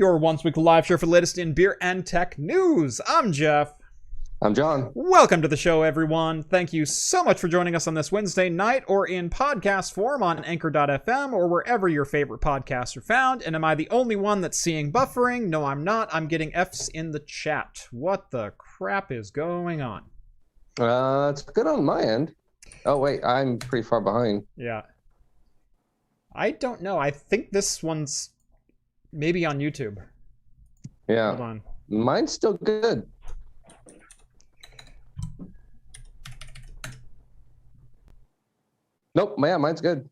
Your once weekly live show for the latest in beer and tech news. I'm Jeff. I'm John. Welcome to the show, everyone. Thank you so much for joining us on this Wednesday night or in podcast form on Anchor.fm or wherever your favorite podcasts are found. And am I the only one that's seeing buffering? No, I'm not. I'm getting F's in the chat. What the crap is going on? It's good on my end. Oh, wait, I'm pretty far behind. Yeah. I don't know. I think this one's maybe on YouTube. Yeah. Hold on. Mine's still good. Nope, yeah, mine's good.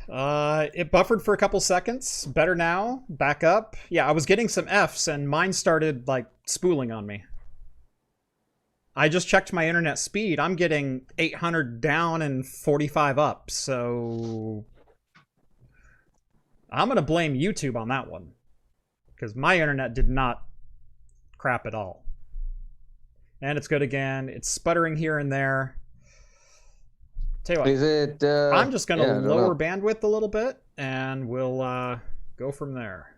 It buffered for a couple seconds. Better now. Back up. Yeah, I was getting some Fs and mine started like spooling on me. I just checked my internet speed. I'm getting 800 down and 45 up. So I'm going to blame YouTube on that one. Because my internet did not crap at all. And it's good again. It's sputtering here and there. Tell you what, is it? I'm just going to lower bandwidth a little bit, and we'll go from there.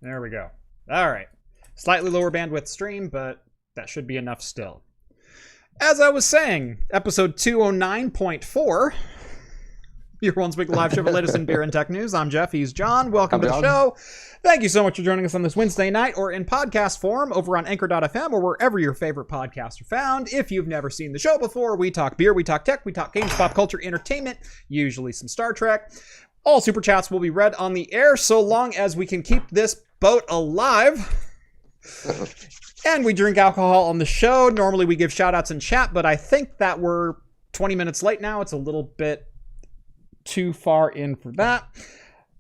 There we go. All right. Slightly lower bandwidth stream, but that should be enough still. As I was saying, episode 209.4. Your once weekly live show for the latest in beer and tech news. I'm Jeff. He's John. Welcome to the show. Thank you so much for joining us on this Wednesday night or in podcast form over on Anchor.fm or wherever your favorite podcasts are found. If you've never seen the show before, we talk beer, we talk tech, we talk games, pop culture, entertainment, usually some Star Trek. All super chats will be read on the air so long as we can keep this boat alive. And we drink alcohol on the show. Normally we give shout outs in chat, but I think that we're 20 minutes late now. It's a little bit too far in for that.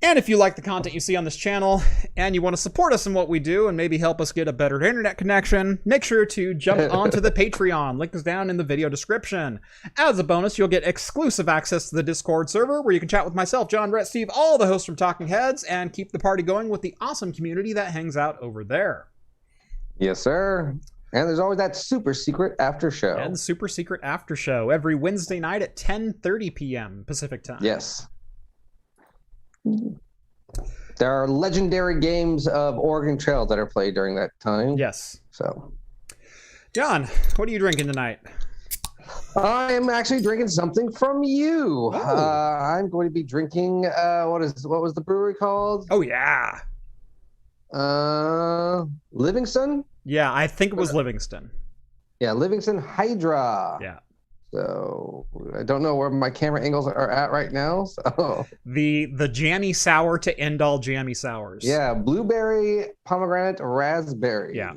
And if you like the content you see on this channel and you want to support us in what we do and maybe help us get a better internet connection, make sure to jump onto the Patreon. Link is down in the video description. As a bonus, you'll get exclusive access to the Discord server where you can chat with myself, John, Rhett, Steve, all the hosts from Talking Heads, and keep the party going with the awesome community that hangs out over there. Yes, sir. And there's always that super secret after show. And super secret after show every Wednesday night at 10:30 p.m. Pacific time. Yes. There are legendary games of Oregon Trail that are played during that time. Yes. So, John, what are you drinking tonight? I'm actually drinking something from you. Oh. I'm going to be drinking, what was the brewery called? Oh, yeah. Livingston? Yeah, I think it was Livingston. Yeah, Livingston Hydra. Yeah. So I don't know where my camera angles are at right now. So the jammy sour to end all jammy sours. Yeah, blueberry, pomegranate, raspberry. Yeah.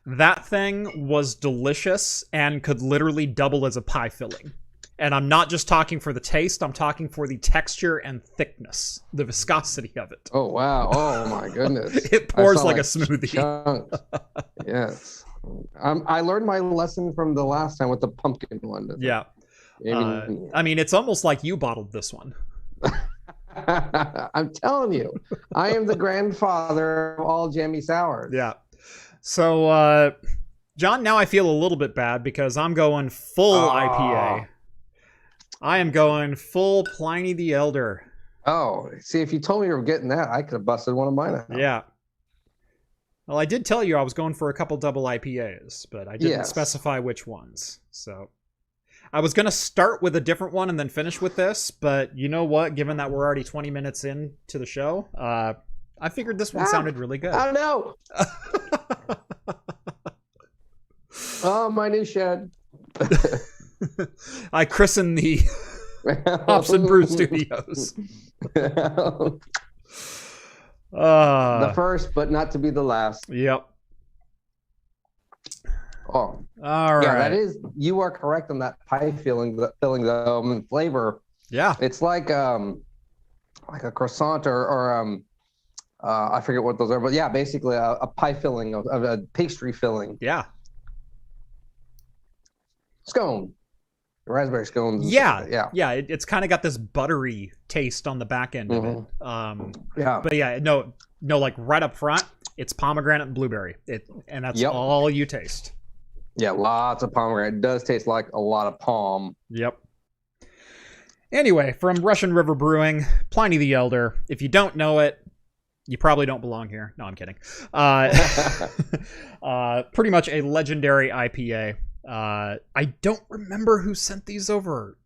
That thing was delicious and could literally double as a pie filling. And I'm not just talking for the taste, I'm talking for the texture and thickness, the viscosity of it. Oh, wow. Oh, my goodness. It pours like a smoothie. Chunks. Yes. I learned my lesson from the last time with the pumpkin one. Yeah. I mean, it's almost like you bottled this one. I'm telling you, I am the grandfather of all jammy sours. Yeah. So, John, now I feel a little bit bad because I'm going full IPA. I am going full Pliny the Elder. Oh, see, if you told me you were getting that, I could have busted one of mine out. Yeah. Well, I did tell you I was going for a couple double IPAs, but I didn't specify which ones. So I was going to start with a different one and then finish with this, but you know what? Given that we're already 20 minutes into the show, I figured this one sounded really good. I don't know. Oh, my new shed. I christened the Hops and Brew Studios. The first, but not to be the last. Yep. Oh, all right. Yeah, that is. You are correct on that pie filling the flavor. Yeah, it's like a croissant or I forget what those are, but yeah, basically a pie filling of a pastry filling. Yeah. Scone. Raspberry scones. Yeah. It's kind of got this buttery taste on the back end of it. Yeah. But yeah, no, like right up front, it's pomegranate and blueberry. And that's all you taste. Yeah, lots of pomegranate. It does taste like a lot of palm. Yep. Anyway, from Russian River Brewing, Pliny the Elder. If you don't know it, you probably don't belong here. No, I'm kidding. Pretty much a legendary IPA. I don't remember who sent these over.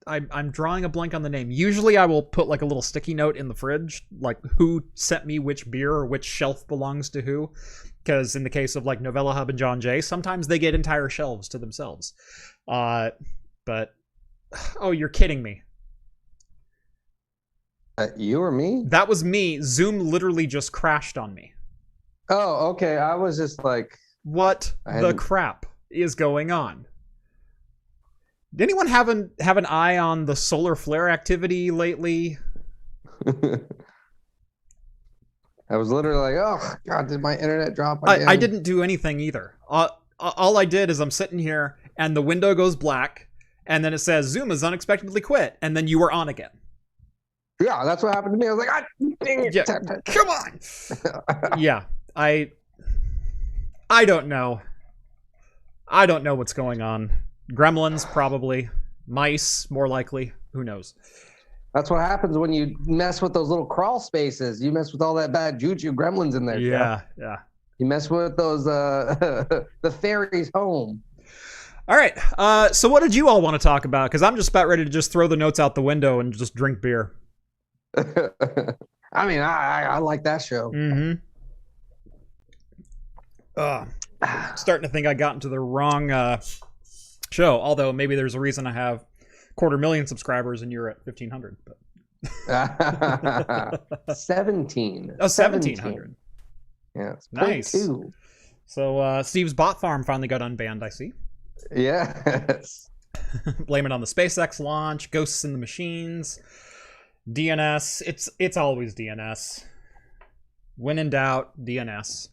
I'm drawing a blank on the name. Usually I will put like a little sticky note in the fridge, like who sent me which beer or which shelf belongs to who. Because in the case of like Novella Hub and John Jay, sometimes they get entire shelves to themselves. But, oh, you're kidding me. You or me? That was me. Zoom literally just crashed on me. Oh, okay. I was just like... What the crap is going on? Did anyone have an eye on the solar flare activity lately? I was literally like, oh, God, did my internet drop again? I didn't do anything either. All I did is I'm sitting here, and the window goes black, and then it says, Zoom has unexpectedly quit, and then you were on again. Yeah, that's what happened to me. I was like, dang it. Yeah, come on! Yeah, I don't know. I don't know what's going on. Gremlins, probably. Mice, more likely. Who knows? That's what happens when you mess with those little crawl spaces. You mess with all that bad juju gremlins in there. Yeah. You mess with those, the fairies home. All right. So what did you all want to talk about? Because I'm just about ready to just throw the notes out the window and just drink beer. I mean, I like that show. Mm-hmm. Starting to think I got into the wrong show. Although maybe there's a reason I have 250,000 subscribers and you're at 1,500. But 17. Oh, 1,700. Yeah, nice. 0.2. So Steve's bot farm finally got unbanned, I see. Yes. Blame it on the SpaceX launch, ghosts in the machines, DNS. It's always DNS. When in doubt, DNS.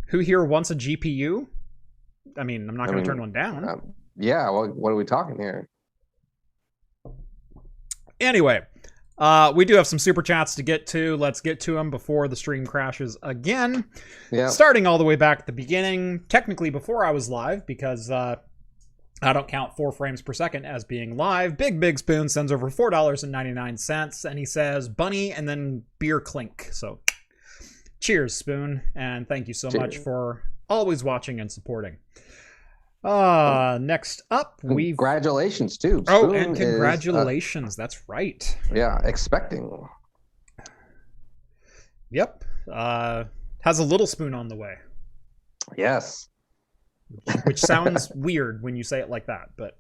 Who here wants a GPU? I mean, I'm not going to turn one down. Yeah, well, what are we talking here? Anyway, we do have some super chats to get to. Let's get to them before the stream crashes again. Yeah. Starting all the way back at the beginning, technically before I was live, because I don't count 4 frames per second as being live. Big Spoon sends over $4.99, and he says bunny and then beer clink. So cheers, Spoon, and thank you so much for always watching and supporting. Next up, congratulations too. Spoon and congratulations. That's right. Yeah, expecting. Yep. Has a little spoon on the way. Yes. Which sounds weird when you say it like that, but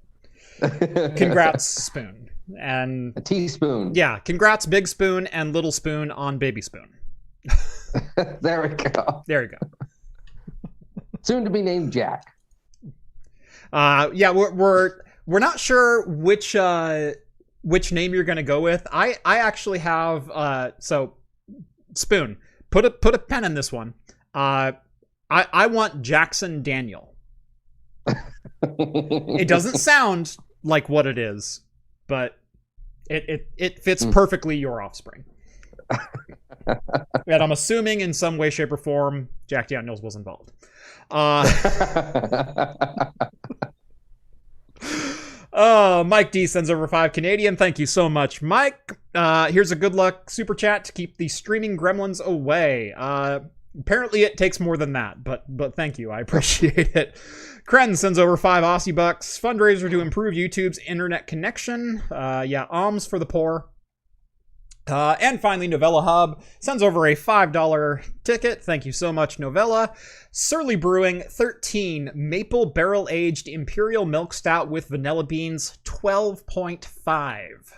congrats, Spoon. And a teaspoon. Yeah, congrats, Big Spoon and Little Spoon on Baby Spoon. There we go. There you go. Soon to be named Jack. Yeah, we're not sure which name you're gonna go with. I actually have so Spoon, put a pen in this one. I want Jackson Daniel. It doesn't sound like what it is, but it fits perfectly your offspring. And I'm assuming in some way, shape, or form, Jack Daniels was involved. Mike D sends over 5 Canadian. Thank you so much, Mike. Here's a good luck super chat to keep the streaming gremlins away. Apparently it takes more than that, but thank you. I appreciate it. Kren sends over 5 Aussie bucks. Fundraiser to improve YouTube's internet connection. Yeah, alms for the poor. And finally, Novella Hub sends over a $5 ticket. Thank you so much, Novella. Surly Brewing, 13 maple barrel-aged imperial milk stout with vanilla beans, 12.5.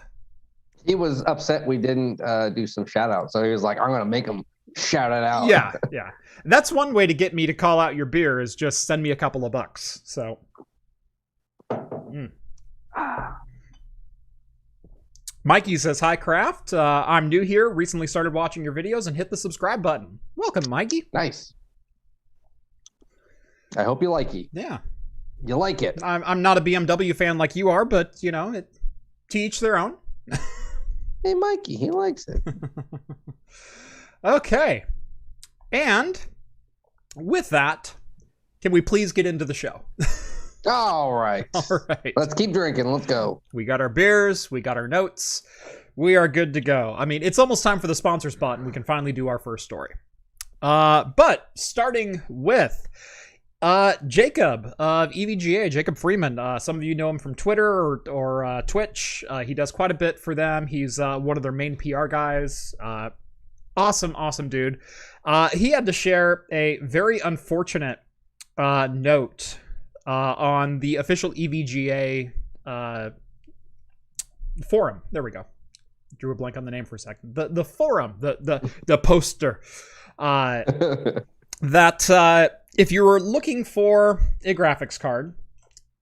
He was upset we didn't do some shout-outs, so he was like, I'm going to make him shout it out. Yeah. That's one way to get me to call out your beer is just send me a couple of bucks. So... Mikey says, hi, Craft. I'm new here. Recently started watching your videos and hit the subscribe button. Welcome, Mikey. Nice. I hope you like it. Yeah. You like it. I'm not a BMW fan like you are, but, you know, to each their own. Hey, Mikey, he likes it. Okay. And with that, can we please get into the show? All right. All right. Let's keep drinking. Let's go. We got our beers. We got our notes. We are good to go. I mean, it's almost time for the sponsor spot, and we can finally do our first story. But starting with Jacob of EVGA, Jacob Freeman. Some of you know him from Twitter or Twitch. He does quite a bit for them. He's one of their main PR guys. Awesome dude. He had to share a very unfortunate note on the official EVGA forum. There we go. Drew a blank on the name for a second. The forum, the poster. That if you were looking for a graphics card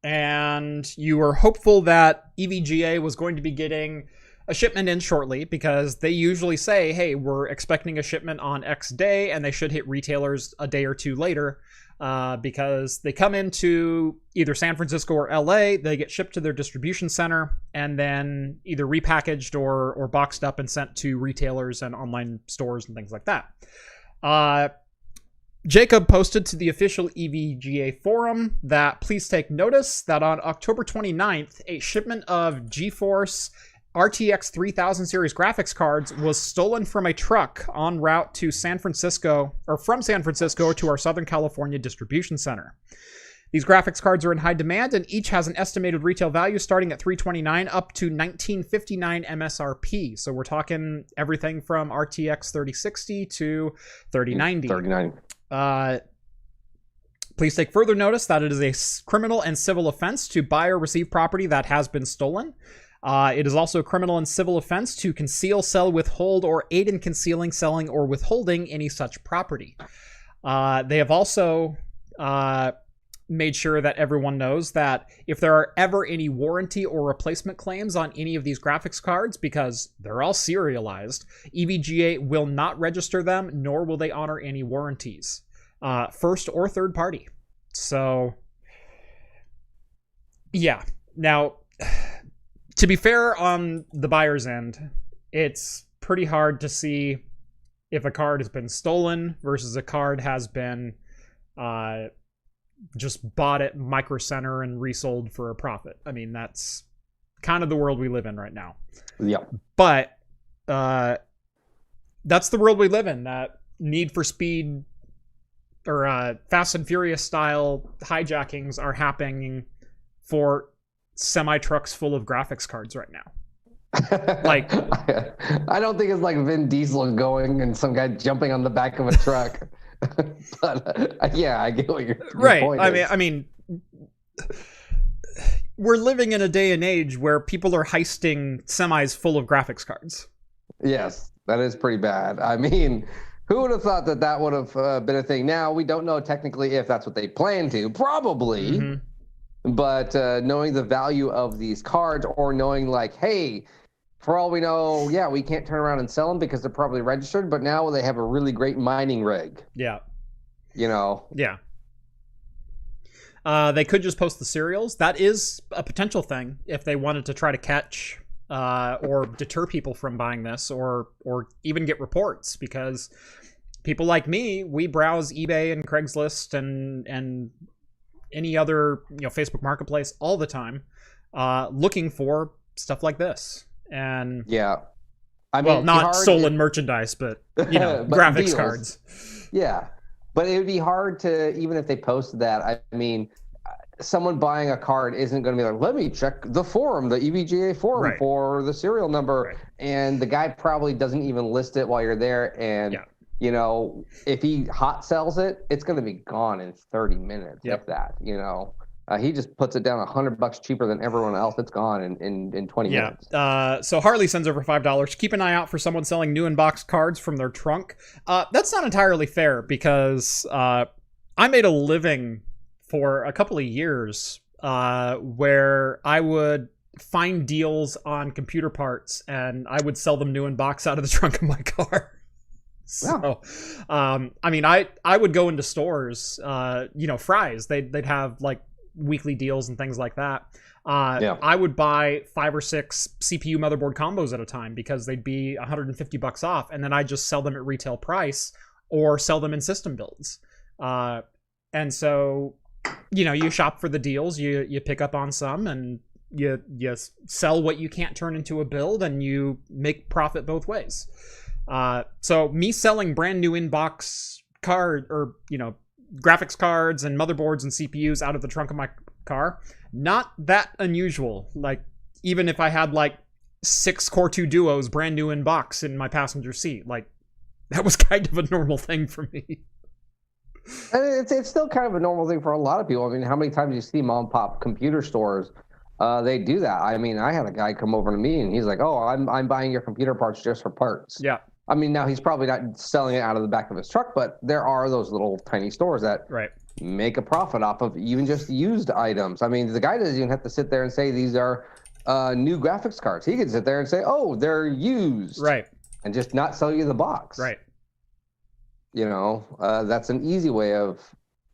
and you were hopeful that EVGA was going to be getting a shipment in shortly, because they usually say, hey, we're expecting a shipment on X day, and they should hit retailers a day or two later, because they come into either San Francisco or LA, they get shipped to their distribution center, and then either repackaged or boxed up and sent to retailers and online stores and things like that. Jacob posted to the official EVGA forum that please take notice that on October 29th, a shipment of GeForce RTX 3000 series graphics cards was stolen from a truck en route to San Francisco, or from San Francisco to our Southern California distribution center. These graphics cards are in high demand, and each has an estimated retail value starting at $329 up to $1959 MSRP. So we're talking everything from RTX 3060 to 3090. 3090. Please take further notice that it is a criminal and civil offense to buy or receive property that has been stolen. It is also a criminal and civil offense to conceal, sell, withhold, or aid in concealing, selling, or withholding any such property. They have also made sure that everyone knows that if there are ever any warranty or replacement claims on any of these graphics cards, because they're all serialized, EVGA will not register them, nor will they honor any warranties, first or third party. So, yeah. Now, to be fair on the buyer's end, it's pretty hard to see if a card has been stolen versus a card has been just bought at Micro Center and resold for a profit. I mean, that's kind of the world we live in right now. Yeah. But that's the world we live in. That Need for Speed or Fast and Furious style hijackings are happening for semi-trucks full of graphics cards right now. Like, I don't think it's like Vin Diesel going and some guy jumping on the back of a truck. But yeah, I get what your right. point is. I mean, we're living in a day and age where people are heisting semis full of graphics cards. Yes, that is pretty bad. I mean, who would have thought that that would have been a thing? Now, we don't know technically if that's what they plan to. Probably. Mm-hmm. But knowing the value of these cards, or knowing like, hey, for all we know, yeah, we can't turn around and sell them because they're probably registered, but now they have a really great mining rig. Yeah. You know? Yeah. They could just post the serials. That is a potential thing if they wanted to try to catch or deter people from buying this, or even get reports, because people like me, we browse eBay and Craigslist and any other, Facebook Marketplace all the time, looking for stuff like this. And yeah, I mean, well, not stolen merchandise, but but graphics deals. Cards. Yeah, but it would be hard to, even if they posted that. I mean, someone buying a card isn't going to be like, let me check the forum, the EVGA forum, right, for the serial number, right, and the guy probably doesn't even list it while you're there. And if he hot sells it, it's going to be gone in 30 minutes. Yep. If that, he just puts it down $100 cheaper than everyone else. It's gone in 20 minutes. So Harley sends over $5. Keep an eye out for someone selling new in-box cards from their trunk. That's not entirely fair, because I made a living for a couple of years where I would find deals on computer parts and I would sell them new in box out of the trunk of my car. So, I mean, I would go into stores, Fry's, they'd have like weekly deals and things like that. I would buy 5 or 6 CPU motherboard combos at a time because they'd be $150 off, and then I'd just sell them at retail price or sell them in system builds. And so, you shop for the deals, you pick up on some, and you sell what you can't turn into a build, and you make profit both ways. So me selling brand new inbox graphics cards and motherboards and CPUs out of the trunk of my car, not that unusual. Like, even if I had like 6 Core 2 Duos brand new in box in my passenger seat, like, that was kind of a normal thing for me. And it's still kind of a normal thing for a lot of people. I mean, how many times you see mom and pop computer stores, they do that. I mean, I had a guy come over to me and he's like, "Oh, I'm buying your computer parts just for parts." Yeah. I mean, now he's probably not selling it out of the back of his truck, but there are those little tiny stores that make a profit off of even just used items. I mean, the guy doesn't even have to sit there and say these are new graphics cards. He can sit there and say, "Oh, they're used," and just not sell you the box. That's an easy way of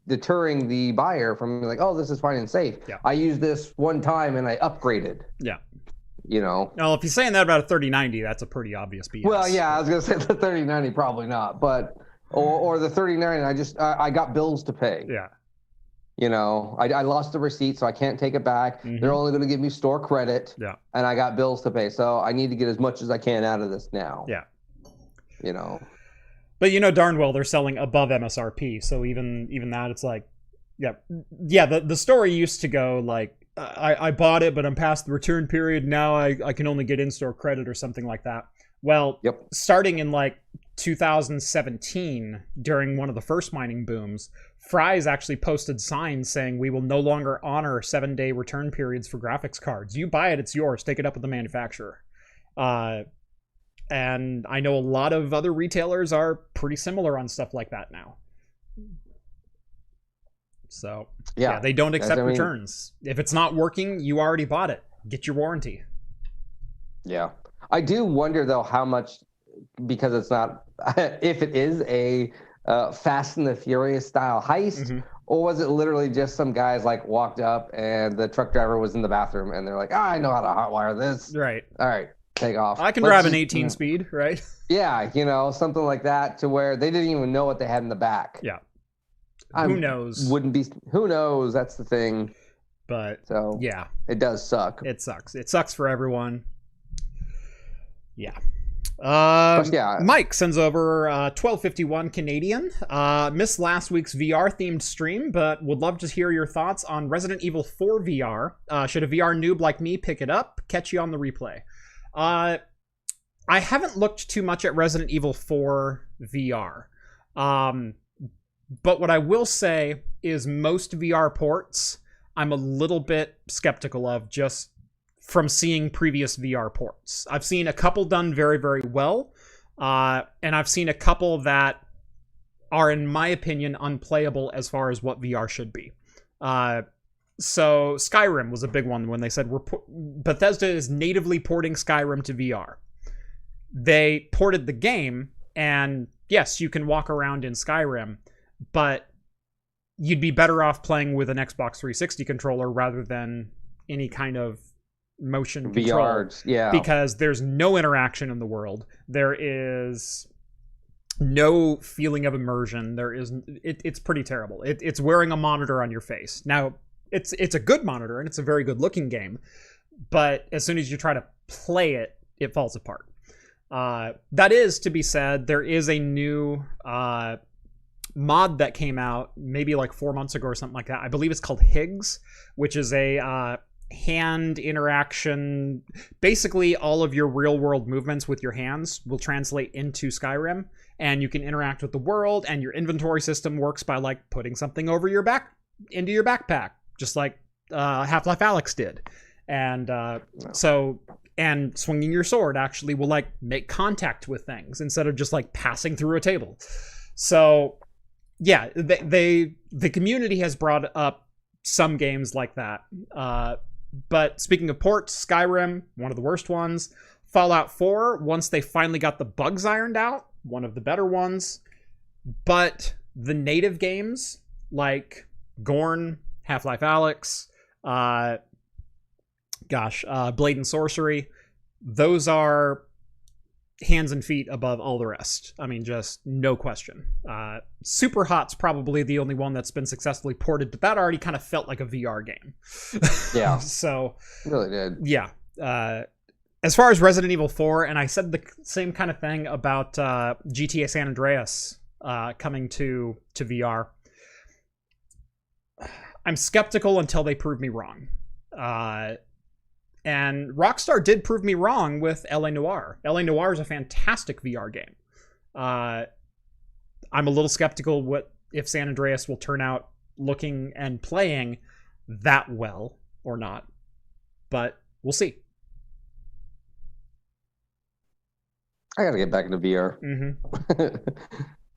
deterring the buyer from like, "Oh, this is fine and safe. I used this one time and I upgraded." Well, if you're saying that about a 3090, that's a pretty obvious BS. Well, yeah, I was gonna say the 3090 probably not, but or the 3090, I got bills to pay. I lost the receipt, so I can't take it back. They're only going to give me store credit. And I got bills to pay, so I need to get as much as I can out of this now. But darn well they're selling above MSRP, so even that, it's like, the story used to go like, I bought it, but I'm past the return period. Now I can only get in-store credit or something like that. Well, starting in like 2017, during one of the first mining booms, Fry's actually posted signs saying, "We will no longer honor 7-day return periods for graphics cards. You buy it, it's yours. Take it up with the manufacturer." And I know a lot of other retailers are pretty similar on stuff like that now. So, they don't accept returns. If it's not working, you already bought it. Get your warranty. Yeah. I do wonder, though, how much, because it's not, if it is a Fast and the Furious style heist, or was it literally just some guys like walked up and the truck driver was in the bathroom and they're like, I know how to hotwire this. Right. All right, take off. I can drive an 18 speed, right? Yeah, something like that, to where they didn't even know what they had in the back. Yeah. Who knows? Who knows? That's the thing. But so yeah, it does suck. It sucks. It sucks for everyone. Yeah. Mike sends over 1251 Canadian. Missed last week's VR themed stream, but would love to hear your thoughts on Resident Evil 4 VR. Should a VR noob like me pick it up? Catch you on the replay. I haven't looked too much at Resident Evil 4 VR. But what I will say is most VR ports I'm a little bit skeptical of, just from seeing previous VR ports. I've seen a couple done very, very well, and I've seen a couple that are, in my opinion, unplayable as far as what VR should be. So Skyrim was a big one when they said Bethesda is natively porting Skyrim to VR. They ported the game, and yes, you can walk around in Skyrim, but you'd be better off playing with an Xbox 360 controller rather than any kind of motion control. VR, yeah. Because there's no interaction in the world. There is no feeling of immersion. It's pretty terrible. It's wearing a monitor on your face. Now, it's a good monitor, and it's a very good looking game, but as soon as you try to play it, it falls apart. That is to be said, there is a new mod that came out maybe like 4 months ago or something like that. I believe it's called Higgs, which is a hand interaction. Basically, all of your real world movements with your hands will translate into Skyrim, and you can interact with the world, and your inventory system works by like putting something over your into your backpack, just like Half-Life Alyx did. And and swinging your sword actually will like make contact with things instead of just like passing through a table. So yeah, the community has brought up some games like that. But speaking of ports, Skyrim, one of the worst ones. Fallout 4, once they finally got the bugs ironed out, one of the better ones. But the native games like Gorn, Half-Life Alyx, Blade and Sorcery, those are hands and feet above all the rest. I mean, just no question. Super Hot's probably the only one that's been successfully ported, but that already kind of felt like a VR game. Yeah. So it really did. Yeah. As far as Resident Evil 4, and I said the same kind of thing about GTA San Andreas coming to VR. I'm skeptical until they prove me wrong. And Rockstar did prove me wrong with LA Noire. LA Noire is a fantastic VR game. I'm a little skeptical if San Andreas will turn out looking and playing that well or not. But we'll see. I gotta get back into VR. Mm-hmm.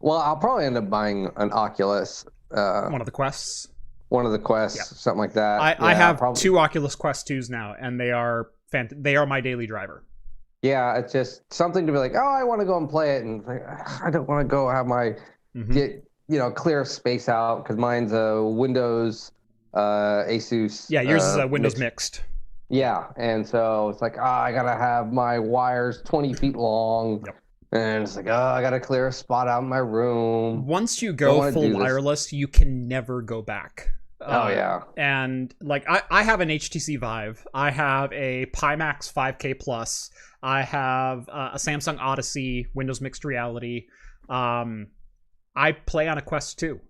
Well, I'll probably end up buying an Oculus. One of the Quests. One of the Quests, something like that. I have two Oculus Quest 2s now, and they are my daily driver. Yeah, it's just something to be like, oh, I want to go and play it, and like, I don't want to go have my clear space out because mine's a Windows Asus. Yeah, yours is a Windows mixed. Yeah, and so it's like, I gotta have my wires 20 feet long. Yep. And it's like, I gotta clear a spot out in my room. Once you go full wireless, you can never go back. Oh, yeah. And like, I have an HTC Vive. I have a Pimax 5K Plus. I have a Samsung Odyssey, Windows Mixed Reality. I play on a Quest 2.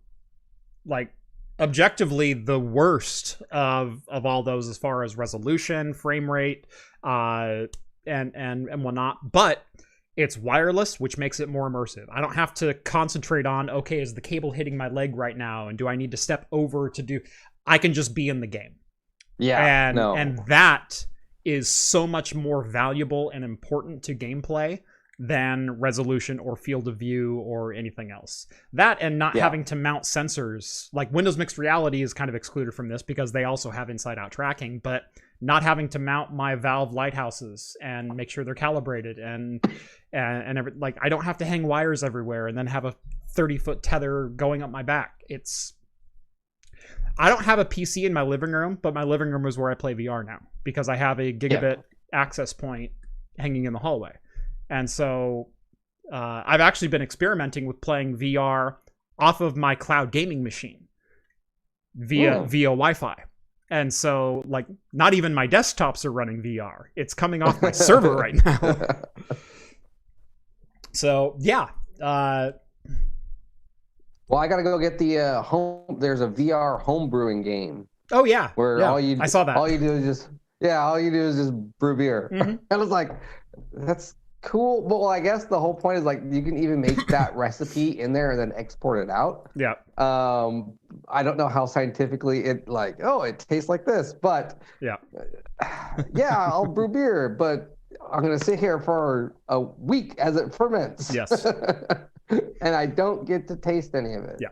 Like, objectively, the worst of all those as far as resolution, frame rate, and whatnot. But it's wireless, which makes it more immersive. I don't have to concentrate on, okay, is the cable hitting my leg right now? And do I need to step over to do... I can just be in the game. Yeah, and that is so much more valuable and important to gameplay than resolution or field of view or anything else. That and not having to mount sensors. Like Windows Mixed Reality is kind of excluded from this because they also have inside-out tracking, but not having to mount my Valve lighthouses and make sure they're calibrated and like I don't have to hang wires everywhere and then have a 30-foot tether going up my back. I don't have a PC in my living room, but my living room is where I play VR now because I have a gigabit access point hanging in the hallway. And so I've actually been experimenting with playing VR off of my cloud gaming machine via Wi-Fi. And so, like, not even my desktops are running VR. It's coming off my server right now. So, yeah. Well, I got to go get the home. There's a VR home brewing game. Oh, yeah. Where I saw that. All you do is just brew beer. Mm-hmm. And I was like, that's cool. But well, I guess the whole point is like you can even make that recipe in there and then export it out. Yeah. I don't know how scientifically it like, it tastes like this, but yeah, I'll brew beer, but I'm gonna sit here for a week as it ferments. Yes. And I don't get to taste any of it. Yeah.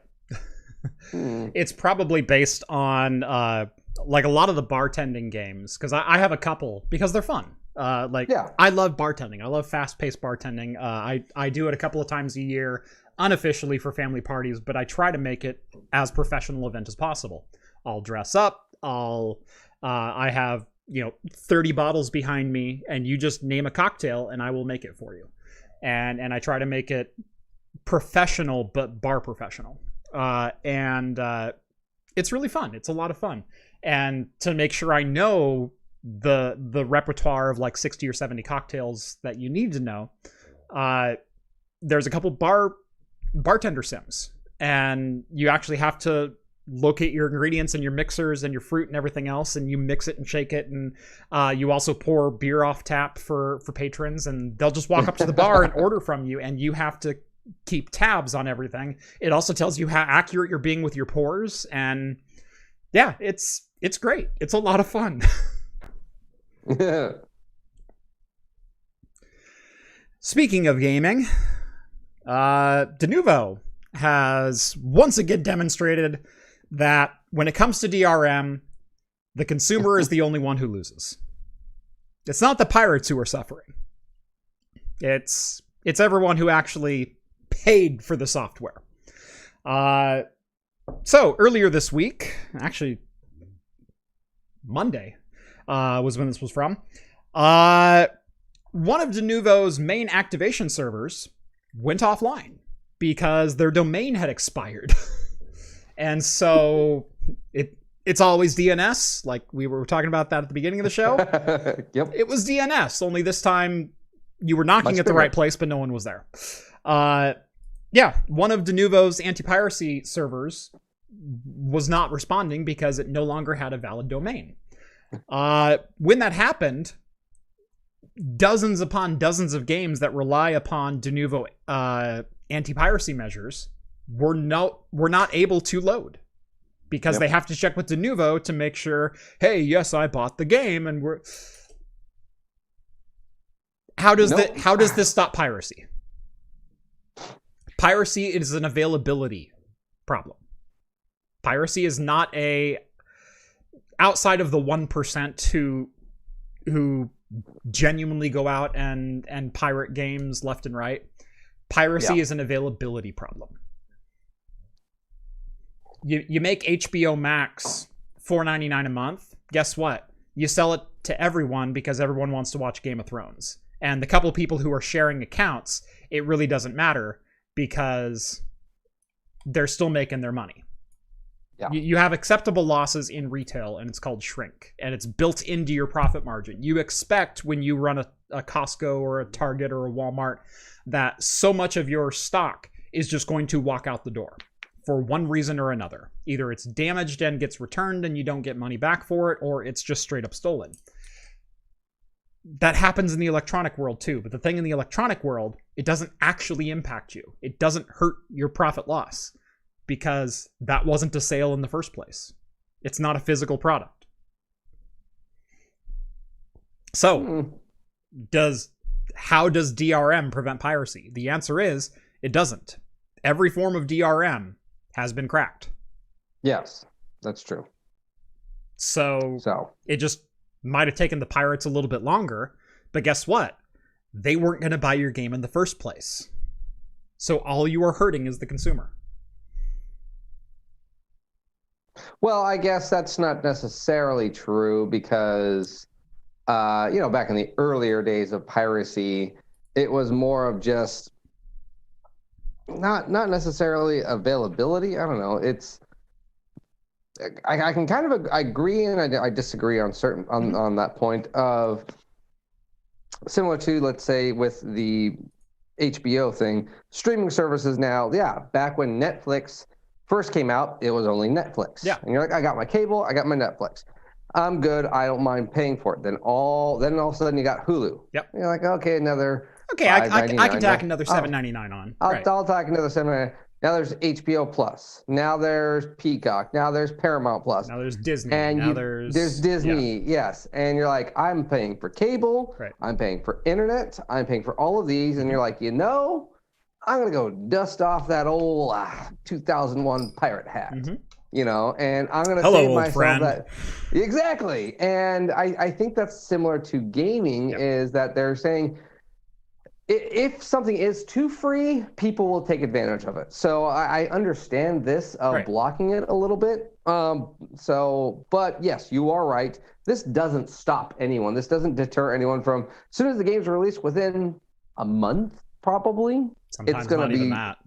It's probably based on like a lot of the bartending games because I have a couple because they're fun. I love bartending. I love fast-paced bartending. I do it a couple of times a year unofficially for family parties, but I try to make it as professional event as possible. I'll dress up. I have 30 bottles behind me, and you just name a cocktail, and I will make it for you. And I try to make it professional, but bar professional. It's really fun. It's a lot of fun. And to make sure I know the repertoire of like 60 or 70 cocktails that you need to know, there's a couple bartender sims, and you actually have to locate your ingredients and your mixers and your fruit and everything else, and you mix it and shake it, and you also pour beer off tap for patrons, and they'll just walk up to the bar and order from you, and you have to keep tabs on everything. It also tells you how accurate you're being with your pours, and yeah, it's great. It's a lot of fun. Yeah. Speaking of gaming, Denuvo has once again demonstrated that when it comes to DRM, the consumer is the only one who loses. It's not the pirates who are suffering. It's everyone who actually paid for the software. So earlier this week, actually Monday was when this was from, one of Denuvo's main activation servers went offline because their domain had expired. And so it's always DNS, like we were talking about that at the beginning of the show. Yep. It was DNS, only this time you were knocking at the right place, but no one was there. Yeah, one of Denuvo's anti-piracy servers was not responding because it no longer had a valid domain. When that happened, dozens upon dozens of games that rely upon Denuvo anti-piracy measures were not able to load because they have to check with Denuvo to make sure, hey, yes, I bought the game, and we're. How does this stop piracy? Piracy is an availability problem. Piracy is not outside of the 1% who genuinely go out and pirate games left and right. Piracy is an availability problem. You make HBO Max $4.99 a month. Guess what? You sell it to everyone because everyone wants to watch Game of Thrones. And the couple people who are sharing accounts, it really doesn't matter because they're still making their money. Yeah. You have acceptable losses in retail, and it's called shrink, and it's built into your profit margin. You expect when you run a Costco or a Target or a Walmart that so much of your stock is just going to walk out the door for one reason or another. Either it's damaged and gets returned and you don't get money back for it, or it's just straight up stolen. That happens in the electronic world too, but the thing in the electronic world, it doesn't actually impact you. It doesn't hurt your profit loss because that wasn't a sale in the first place. It's not a physical product. So, how does DRM prevent piracy? The answer is, it doesn't. Every form of DRM has been cracked. Yes, that's true. So it just might have taken the pirates a little bit longer, but guess what? They weren't going to buy your game in the first place. So all you are hurting is the consumer. Well, I guess that's not necessarily true because, back in the earlier days of piracy, it was more of just not necessarily availability. I don't know. I can kind of agree and I disagree on on that point of similar to, let's say, with the HBO thing, streaming services now. Yeah, back when Netflix first came out, it was only Netflix. Yeah, and you're like, I got my cable, I got my Netflix, I'm good. I don't mind paying for it. Then all of a sudden you got Hulu. Yep. And you're like, okay, another. Okay, I can tack another $7.99 on. I'll tack another $7.99. Now there's HBO Plus. Now there's Peacock. Now there's Paramount Plus. Now there's Disney. And now there's Disney. Yeah. Yes. And you're like, I'm paying for cable. Right. I'm paying for internet. I'm paying for all of these. And you're like, I'm going to go dust off that old 2001 pirate hat. Mm-hmm. And I'm going to save myself that. Exactly. And I think that's similar to gaming is that they're saying, if something is too free, people will take advantage of it. So I understand this blocking it a little bit. But yes, you are right. This doesn't stop anyone. This doesn't deter anyone from, as soon as the game's released within a month, probably, sometimes it's going to be that.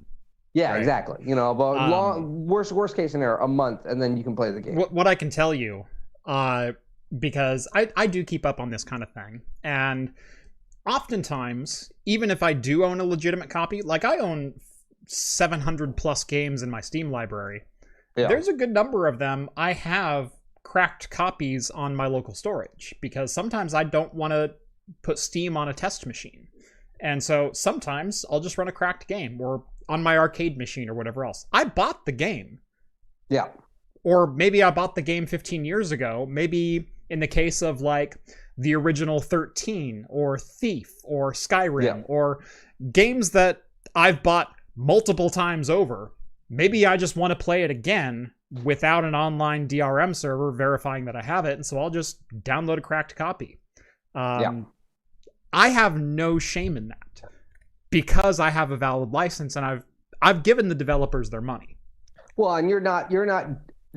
Yeah, right. Exactly. But worst case scenario, a month, and then you can play the game. What I can tell you, because I do keep up on this kind of thing, and oftentimes, even if I do own a legitimate copy, like I own 700 plus games in my Steam library, there's a good number of them I have cracked copies on my local storage because sometimes I don't want to put Steam on a test machine. And so sometimes I'll just run a cracked game or on my arcade machine or whatever else. I bought the game. Yeah. Or maybe I bought the game 15 years ago. Maybe in the case of like the original 13 or Thief or Skyrim or games that I've bought multiple times over. Maybe I just want to play it again without an online DRM server verifying that I have it. And so I'll just download a cracked copy. I have no shame in that because I have a valid license and I've given the developers their money. Well, and you're not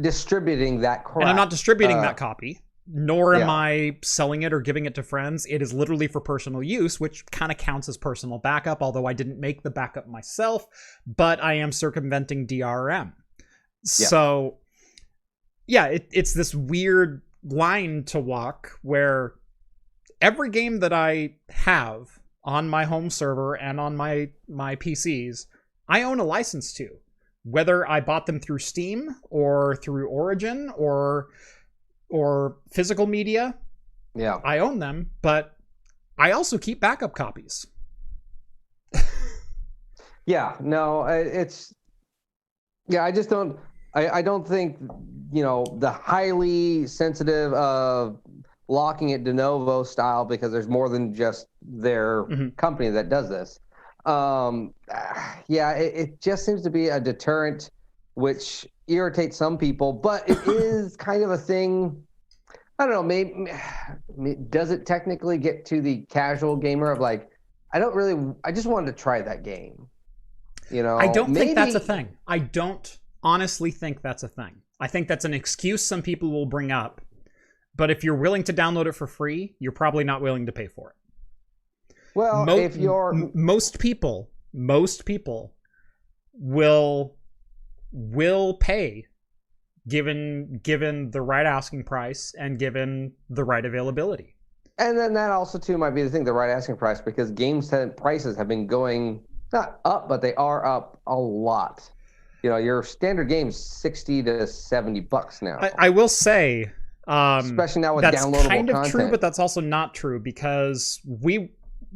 distributing that crap. And I'm not distributing that copy. nor am I selling it or giving it to friends. It is literally for personal use, which kind of counts as personal backup, although I didn't make the backup myself, but I am circumventing DRM. So, it's this weird line to walk where every game that I have on my home server and on my PCs, I own a license to. Whether I bought them through Steam or through Origin or physical media, I own them, but I also keep backup copies. I just don't. I don't think the highly sensitive of locking it de novo style, because there's more than just their company that does this. It just seems to be a deterrent, which irritates some people, but it is kind of a thing. I don't know, maybe does it technically get to the casual gamer of like, I just wanted to try that game. I don't think that's a thing. I don't honestly think that's a thing. I think that's an excuse some people will bring up, but if you're willing to download it for free, you're probably not willing to pay for it. Well, if you're most people will pay given the right asking price and given the right availability. And then that also too might be the thing, the right asking price, because prices have been going not up, but they are up a lot. Your standard game's $60 to $70 now. I will say, especially now with that's downloadable kind of content. true, but that's also not true, because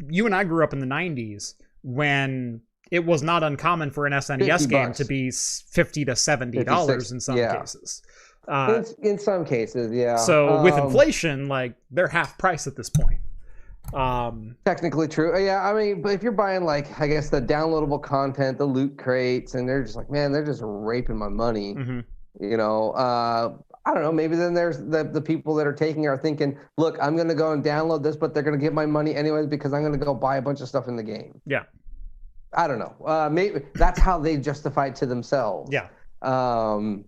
you and I grew up in the 90s when it was not uncommon for an SNES game to be $50 to $70 in some cases. In some cases, yeah. So with inflation, like, they're half price at this point. Technically true. Yeah, I mean, but if you're buying, like, I guess the downloadable content, the loot crates, and they're just like, man, they're just raping my money. I don't know, maybe then there's the people that are taking it are thinking, look, I'm going to go and download this, but they're going to get my money anyways because I'm going to go buy a bunch of stuff in the game. Yeah. I don't know. Maybe that's how they justify it to themselves. Yeah. The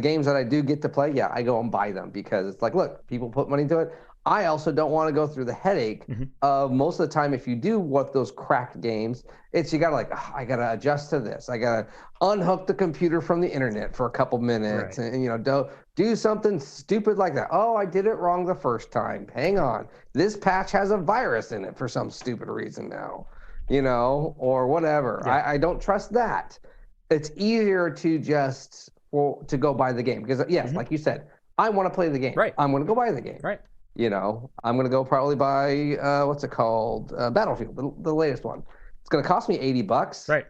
games that I do get to play, I go and buy them because it's like, look, people put money into it. I also don't want to go through the headache of most of the time, if you do want those cracked games, it's you got to I got to adjust to this. I got to unhook the computer from the internet for a couple minutes and, do something stupid like that. Oh, I did it wrong the first time. Hang on. This patch has a virus in it for some stupid reason now, or whatever. Yeah. I don't trust that. It's easier to just to go buy the game because, yes, like you said, I want to play the game. Right. I'm going to go buy the game. Right. I'm going to go probably buy, what's it called? Battlefield, the latest one. It's going to cost me $80. Right.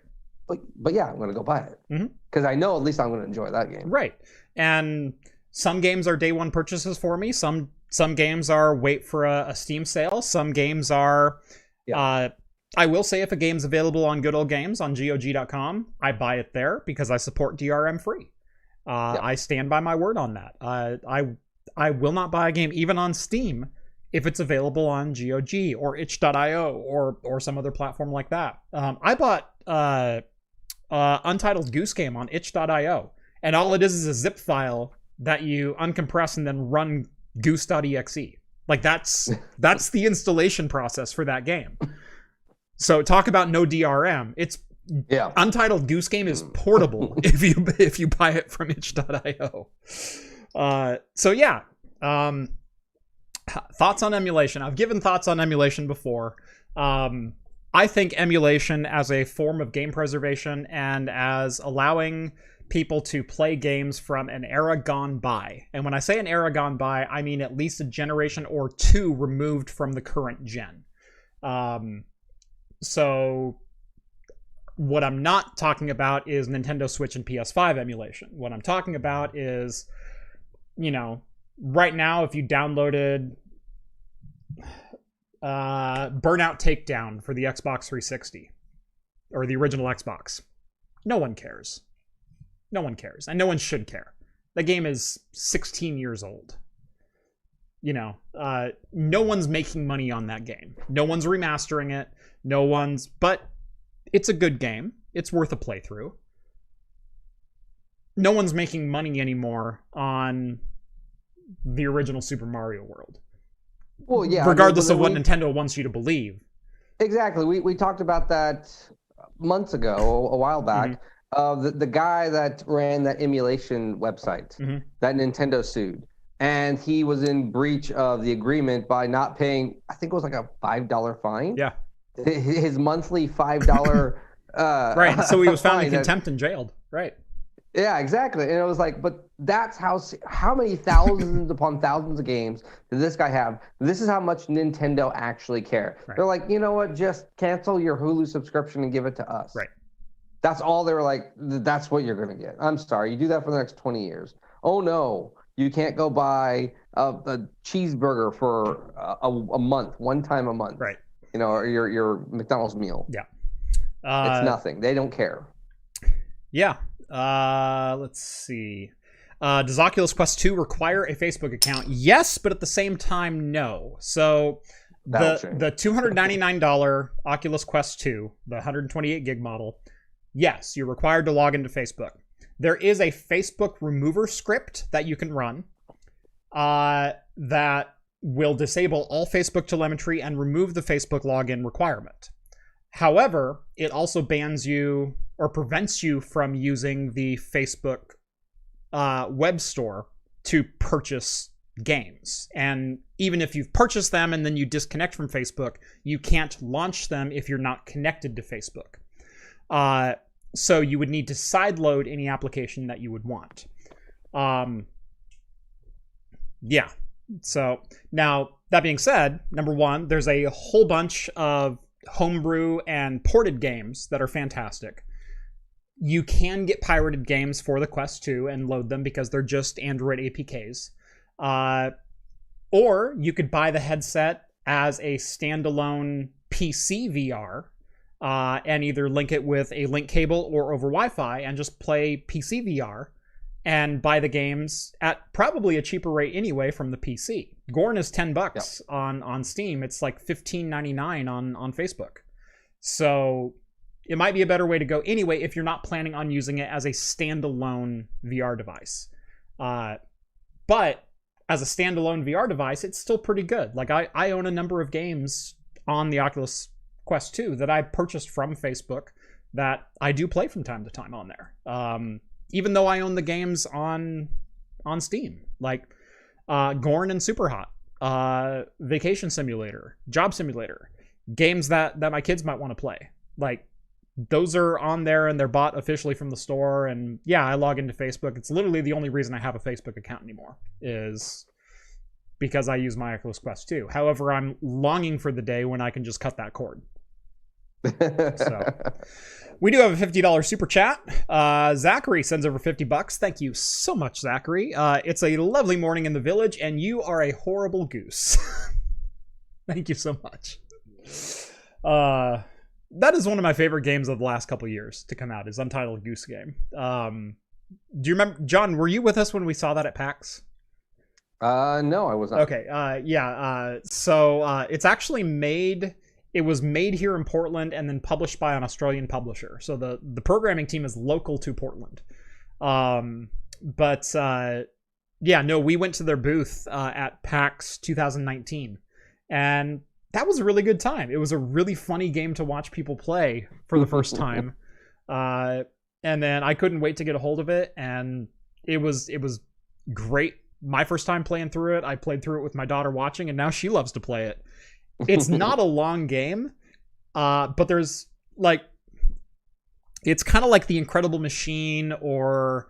But I'm going to go buy it. Because I know at least I'm going to enjoy that game. Right. And some games are day one purchases for me. Some games are wait for a Steam sale. Some games are, I will say if a game's available on Good Old Games on GOG.com, I buy it there because I support DRM free. I stand by my word on that. I will not buy a game even on Steam if it's available on GOG or itch.io or some other platform like that. I bought Untitled Goose Game on itch.io, and all it is a zip file that you uncompress and then run goose.exe. Like that's the installation process for that game. So talk about no DRM. It's Untitled Goose Game is portable if you buy it from itch.io. Thoughts on emulation. I've given thoughts on emulation before. I think emulation as a form of game preservation and as allowing people to play games from an era gone by. And when I say an era gone by, I mean at least a generation or two removed from the current gen. So what I'm not talking about is Nintendo Switch and PS5 emulation. What I'm talking about is, right now, if you downloaded Burnout Takedown for the Xbox 360 or the original Xbox, no one cares. No one cares, and no one should care. The game is 16 years old. No one's making money on that game. No one's remastering it. But it's a good game. It's worth a playthrough. No one's making money anymore on the original Super Mario World. Well, yeah. Regardless of what Nintendo wants you to believe. Exactly. We talked about that months ago, a while back. The guy that ran that emulation website that Nintendo sued. And he was in breach of the agreement by not paying, I think it was like a $5 fine. Yeah. His monthly $5 right. So he was found in contempt and jailed. Right. Yeah, exactly. And it was like, but that's how many thousands upon thousands of games did this guy have? This is how much Nintendo actually care. Right. They're like, you know what? Just cancel your Hulu subscription and give it to us. Right. That's all they were like, that's what you're going to get. I'm sorry. You do that for the next 20 years. Oh, no. You can't go buy a cheeseburger for a month, one time a month. Right. You know, or your McDonald's meal. Yeah. It's nothing. They don't care. Yeah. Let's see. Does Oculus Quest 2 require a Facebook account? Yes, but at the same time, no. So the $299 Oculus Quest 2, the 128 gig model, yes, you're required to log into Facebook. There is a Facebook remover script that you can run that will disable all Facebook telemetry and remove the Facebook login requirement. However, it also bans you or prevents you from using the Facebook web store to purchase games. And even if you've purchased them and then you disconnect from Facebook, you can't launch them if you're not connected to Facebook. So you would need to sideload any application that you would want. Yeah. So now, that being said, number one, there's a whole bunch of homebrew and ported games that are fantastic. You can get pirated games for the Quest 2 and load them because they're just Android APKs. Or you could buy the headset as a standalone PC VR and either link it with a link cable or over Wi-Fi and just play PC VR and buy the games at probably a cheaper rate anyway from the PC. Gorn is $10 on Steam. It's like $15.99 on Facebook. So it might be a better way to go anyway if you're not planning on using it as a standalone VR device. But as a standalone VR device, it's still pretty good. Like I own a number of games on the Oculus Quest 2 that I purchased from Facebook that I do play from time to time on there. Even though I own the games on Steam, like Gorn and Superhot, Vacation Simulator, Job Simulator, games that my kids might want to play. Like those are on there and they're bought officially from the store. And yeah, I log into Facebook. It's literally the only reason I have a Facebook account anymore is because I use my Oculus Quest 2. However, I'm longing for the day when I can just cut that cord. So we do have a $50 super chat. Zachary sends over $50. Thank you so much, Zachary. It's a lovely morning in the village and you are a horrible goose. Thank you so much. That is one of my favorite games of the last couple of years to come out, is Untitled Goose Game. Do you remember, John, were you with us when we saw that at PAX? No, I was not. Okay. So it's actually made, it was made here in Portland and then published by an Australian publisher. So the programming team is local to Portland. We went to their booth at PAX 2019 and that was a really good time. It was a really funny game to watch people play for the first time. And then I couldn't wait to get a hold of it. And it was great. My first time playing through it, I played through it with my daughter watching, and now she loves to play it. It's not a long game, but there's like, it's kind of like The Incredible Machine or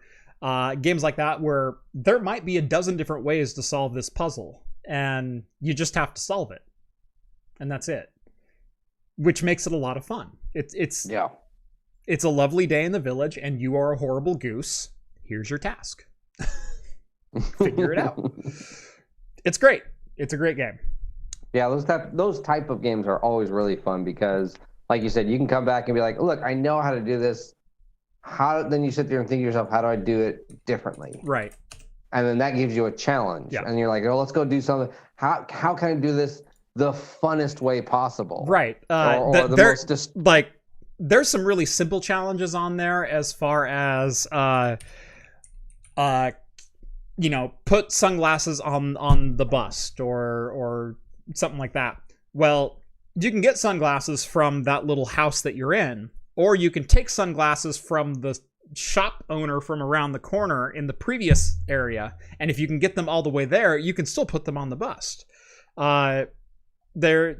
games like that, where there might be a dozen different ways to solve this puzzle, and you just have to solve it. And that's it, which makes it a lot of fun. It's a lovely day in the village, and you are a horrible goose. Here's your task. Figure it out. It's great. It's a great game. Yeah, those type of games are always really fun because, like you said, you can come back and be like, "Look, I know how to do this." Then you sit there and think to yourself, "How do I do it differently?" Right. And then that gives you a challenge, and you're like, "Oh, let's go do something. How can I do this the funnest way possible?" Right. There's some really simple challenges on there as far as put sunglasses on the bust or something like that. Well, you can get sunglasses from that little house that you're in, or you can take sunglasses from the shop owner from around the corner in the previous area, and if you can get them all the way there, you can still put them on the bust. There's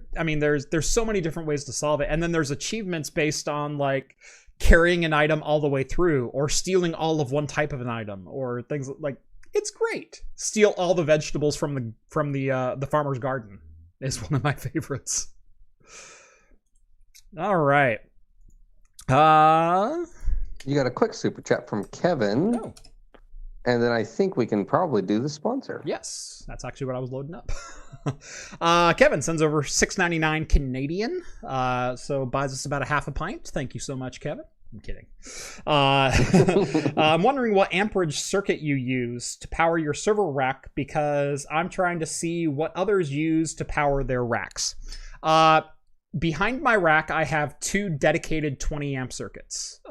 so many different ways to solve it, and then there's achievements based on like carrying an item all the way through, or stealing all of one type of an item, or things like. It's great. Steal all the vegetables from the farmer's garden is one of my favorites. All right. You got a quick super chat from Kevin. Oh. And then I think we can probably do the sponsor. Yes, that's actually what I was loading up. Kevin sends over $6.99 Canadian. So buys us about a half a pint. Thank you so much, Kevin. I'm kidding. I'm wondering what amperage circuit you use to power your server rack, because I'm trying to see what others use to power their racks. Behind my rack, I have 2 dedicated 20 amp circuits.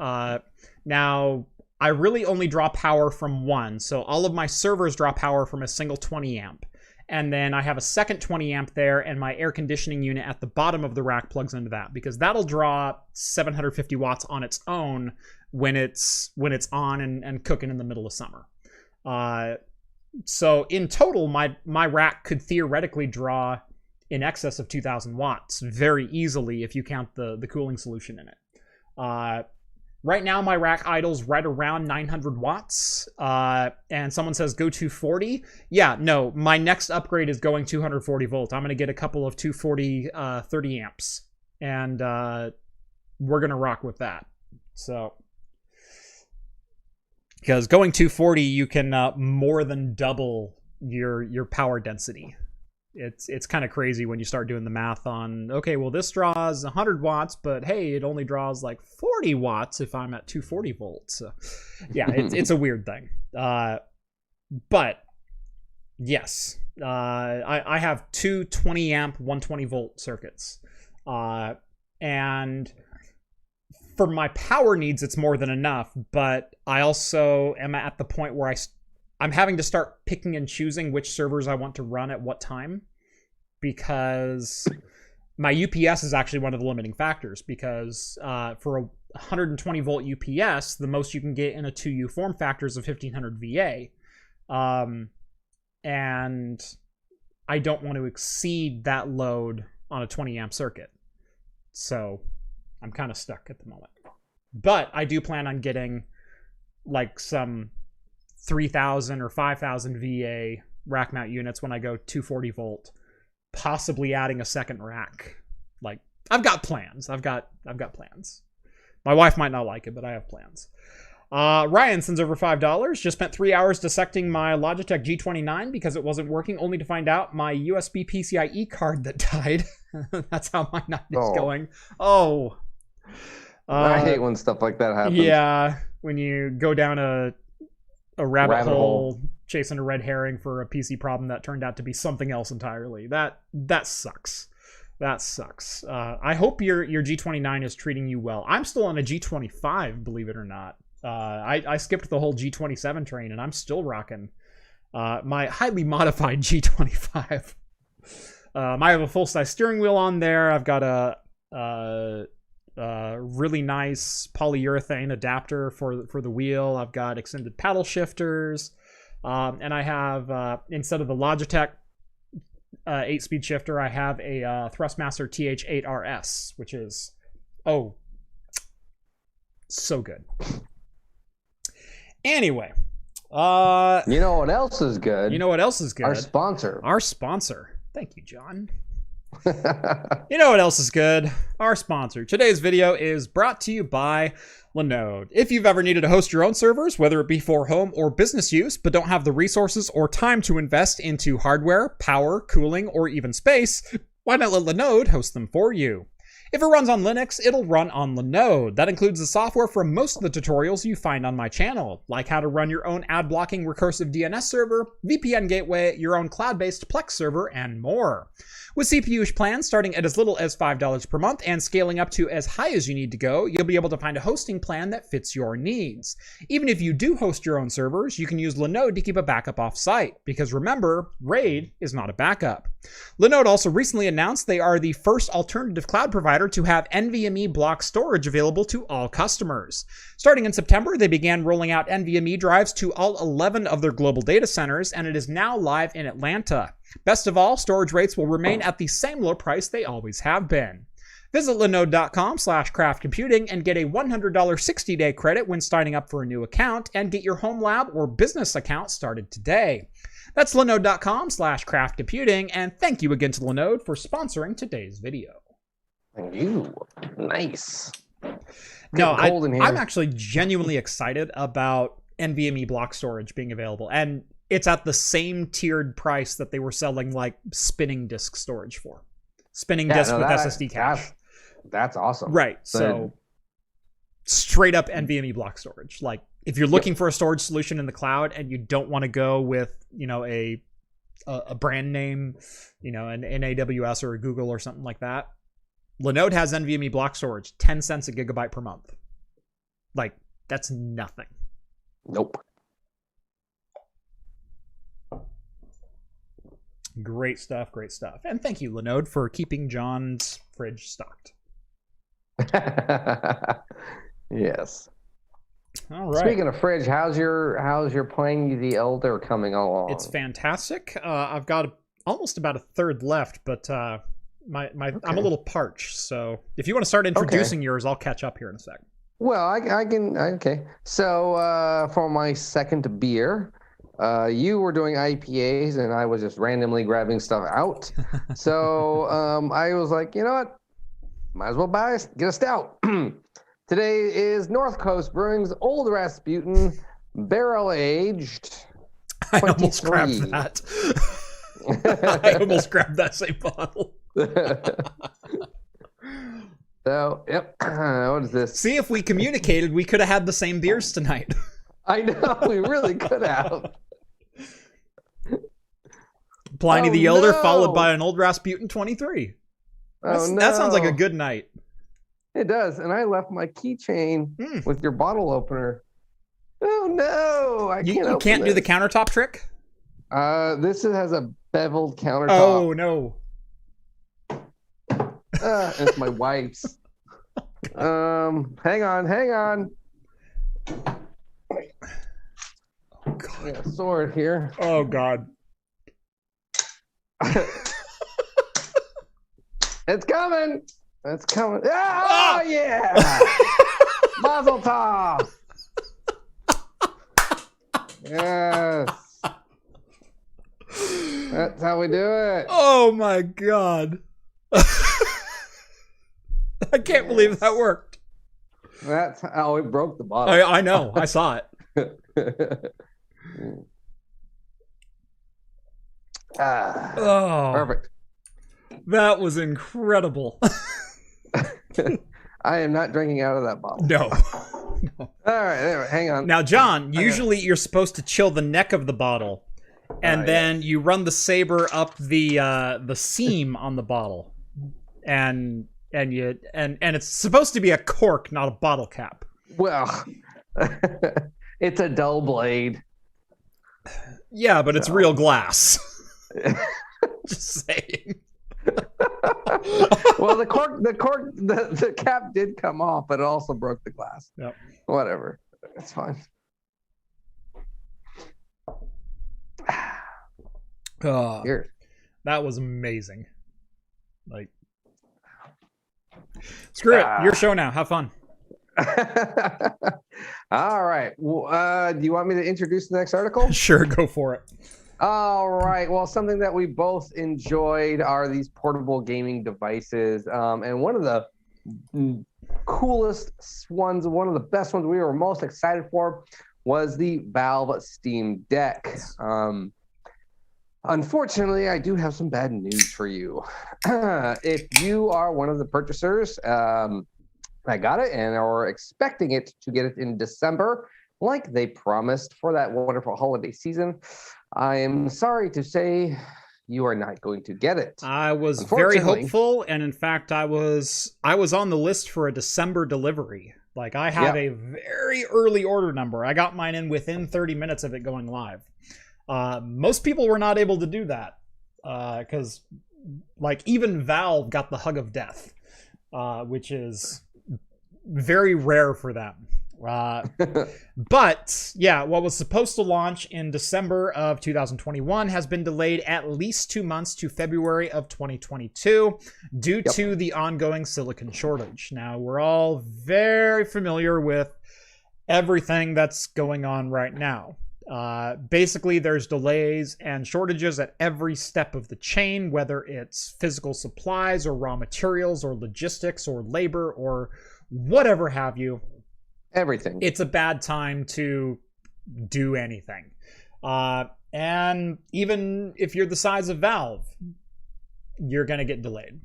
Now, I really only draw power from one, so all of my servers draw power from a single 20 amp. And then I have a second 20 amp there, and my air conditioning unit at the bottom of the rack plugs into that, because that'll draw 750 watts on its own when it's on and cooking in the middle of summer. So in total, my rack could theoretically draw in excess of 2,000 watts very easily if you count the cooling solution in it. Right now, my rack idles right around 900 watts, and someone says go 240. Yeah, no, my next upgrade is going 240 volt. I'm going to get a couple of 240 30 amps, and we're going to rock with that. So, because going 240, you can more than double your power density. It's kind of crazy when you start doing the math on, okay, well, this draws 100 watts, but hey, it only draws like 40 watts if I'm at 240 volts. So, yeah, it's a weird thing. But yes, I have 2 20 amp 120 volt circuits. And for my power needs, it's more than enough, but I also am at the point where I'm having to start picking and choosing which servers I want to run at what time, because my UPS is actually one of the limiting factors, because for a 120 volt UPS, the most you can get in a 2U form factor is a 1500 VA. And I don't want to exceed that load on a 20 amp circuit. So I'm kind of stuck at the moment. But I do plan on getting like some 3,000 or 5,000 VA rack mount units when I go 240 volt, possibly adding a second rack. Like, I've got plans. I've got plans. My wife might not like it, but I have plans. Ryan sends over $5. Just spent 3 hours dissecting my Logitech G29 because it wasn't working, only to find out my USB PCIe card that died. That's how my night is going. Oh. I hate when stuff like that happens. Yeah, when you go down a rabbit hole chasing a red herring for a PC problem that turned out to be something else entirely. That sucks. That sucks. I hope your G29 is treating you well. I'm still on a G25, believe it or not. I skipped the whole G27 train, and I'm still rocking my highly modified G25. I have a full-size steering wheel on there. I've got a really nice polyurethane adapter for the wheel. I've got extended paddle shifters, and I have instead of the Logitech 8-speed shifter, I have a Thrustmaster TH8RS, which is so good. Anyway, you know what else is good? Our sponsor. Thank you, John. You know what else is good? Our sponsor. Today's video is brought to you by Linode. If you've ever needed to host your own servers, whether it be for home or business use, but don't have the resources or time to invest into hardware, power, cooling, or even space, why not let Linode host them for you? If it runs on Linux, it'll run on Linode. That includes the software from most of the tutorials you find on my channel, like how to run your own ad-blocking recursive DNS server, VPN gateway, your own cloud-based Plex server, and more. With CPU plans starting at as little as $5 per month and scaling up to as high as you need to go, you'll be able to find a hosting plan that fits your needs. Even if you do host your own servers, you can use Linode to keep a backup off-site, because remember, RAID is not a backup. Linode also recently announced they are the first alternative cloud provider to have NVMe block storage available to all customers. Starting in September, they began rolling out NVMe drives to all 11 of their global data centers, and it is now live in Atlanta. Best of all, storage rates will remain at the same low price they always have been. Visit linode.com/craftcomputing and get a $100 60-day credit when signing up for a new account, and get your home lab or business account started today. That's linode.com/craftcomputing, and thank you again to Linode for sponsoring today's video. Thank you. Nice. No, I'm actually genuinely excited about NVMe block storage being available, and it's at the same tiered price that they were selling like spinning disk storage for. Spinning disk with SSD cache. That's awesome. Right. So straight up NVMe block storage. Like if you're looking for a storage solution in the cloud and you don't want to go with, a brand name, an AWS or a Google or something like that, Linode has NVMe block storage, 10 cents a gigabyte per month. Like that's nothing. Nope. Great stuff, great stuff. And thank you, Linode, for keeping John's fridge stocked. Yes. All right. Speaking of fridge, how's your Playing the Elder coming along? It's fantastic. I've got almost about a third left, but I'm a little parched. So if you want to start introducing yours, I'll catch up here in a sec. Well, I can. Okay. So for my second beer, you were doing IPAs and I was just randomly grabbing stuff out. So I was like, you know what? Might as well get a stout. Today is North Coast Brewing's Old Rasputin Barrel Aged. I almost grabbed that. I almost grabbed that same bottle. So, yep. What is this? See, if we communicated, we could have had the same beers tonight. I know, we really could have. Pliny the Elder, followed by an Old Rasputin 23. That sounds like a good night. It does, and I left my keychain with your bottle opener. Oh no! You can't do the countertop trick? This has a beveled countertop. Oh no! It's my wife's. Hang on. Oh god! I got a sword here. Oh god! It's coming. It's coming. Oh yeah! Mazel tov! Yes. That's how we do it. Oh my god! I can't believe that worked. That's how it broke the bottle. I know. I saw it. Perfect. That was incredible. I am not drinking out of that bottle. No. All right, anyway, hang on. Now, John, usually you're supposed to chill the neck of the bottle, and then you run the saber up the seam on the bottle, and it's supposed to be a cork, not a bottle cap. Well, it's a dull blade. Yeah, but it's real glass. Just saying. Well, the cap did come off, but it also broke the glass. Yep. Whatever. It's fine. Here. That was amazing. Like, screw it. Your show now. Have fun. All right. Do you want me to introduce the next article? Sure, go for it. All right. Well, something that we both enjoyed are these portable gaming devices. And one of the coolest ones, one of the best ones we were most excited for was the Valve Steam Deck. Unfortunately, I do have some bad news for you. If you are one of the purchasers, I got it and are expecting it to get it in December, like they promised for that wonderful holiday season. I am sorry to say you are not going to get it. I was very hopeful, and in fact, I was on the list for a December delivery. Like, I have a very early order number. I got mine in within 30 minutes of it going live. Most people were not able to do that because, like, even Valve got the hug of death, which is very rare for them. But yeah, what was supposed to launch in December of 2021 has been delayed at least 2 months to February of 2022 due to the ongoing silicon shortage. Now, we're all very familiar with everything that's going on right now. Basically, there's delays and shortages at every step of the chain, whether it's physical supplies or raw materials or logistics or labor or whatever have you. Everything. It's a bad time to do anything. And even if you're the size of Valve, you're going to get delayed.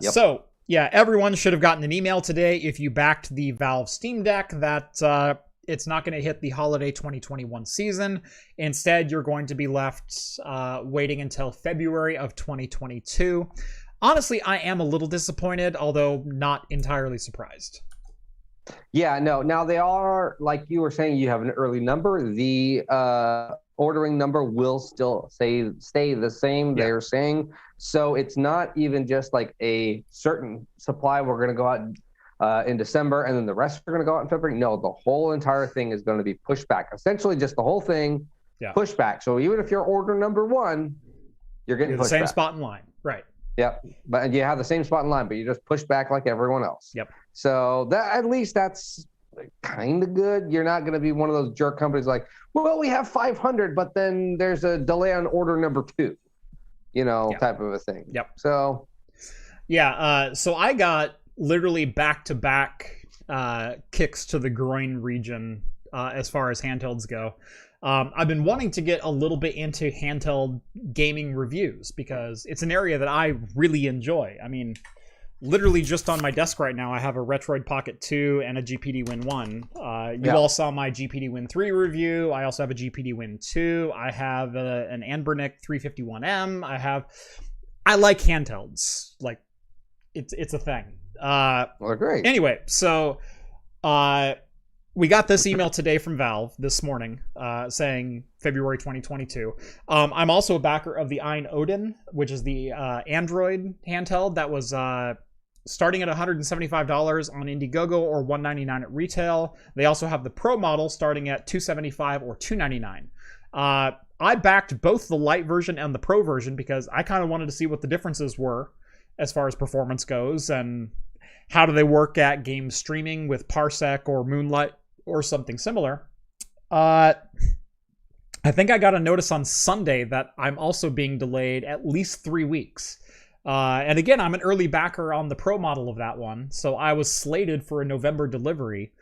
So, yeah, everyone should have gotten an email today if you backed the Valve Steam Deck that it's not going to hit the holiday 2021 season. Instead, you're going to be left waiting until February of 2022. Honestly, I am a little disappointed, although not entirely surprised. Yeah, no. Now they are, like you were saying, you have an early number. The ordering number will still stay the same. Yeah. They're saying so. It's not even just like a certain supply. We're going to go out in December, and then the rest are going to go out in February. No, the whole entire thing is going to be pushed back. Essentially, just the whole thing pushed back. So even if you're order number one, you're getting pushed the same back. spot in line, right? Yep, but you have the same spot in line, but you just push back like everyone else. Yep. So that at least that's kind of good. You're not going to be one of those jerk companies like, well, we have 500, but then there's a delay on order number 2, type of a thing. Yep. So, yeah. So I got literally back-to-back kicks to the groin region as far as handhelds go. I've been wanting to get a little bit into handheld gaming reviews because it's an area that I really enjoy. I mean, literally just on my desk right now, I have a Retroid Pocket 2 and a GPD Win 1. You all saw my GPD Win 3 review. I also have a GPD Win 2. I have an Anbernic 351M. I like handhelds. Like, it's a thing. Well, great. Anyway, so we got this email today from Valve this morning saying February 2022. I'm also a backer of the Ein Odin, which is the Android handheld that was starting at $175 on Indiegogo or $199 at retail. They also have the Pro model starting at $275 or $299. I backed both the Lite version and the Pro version because I kind of wanted to see what the differences were as far as performance goes and how do they work at game streaming with Parsec or Moonlight or something similar. I think I got a notice on Sunday that I'm also being delayed at least 3 weeks. And again, I'm an early backer on the Pro model of that one, so I was slated for a November delivery,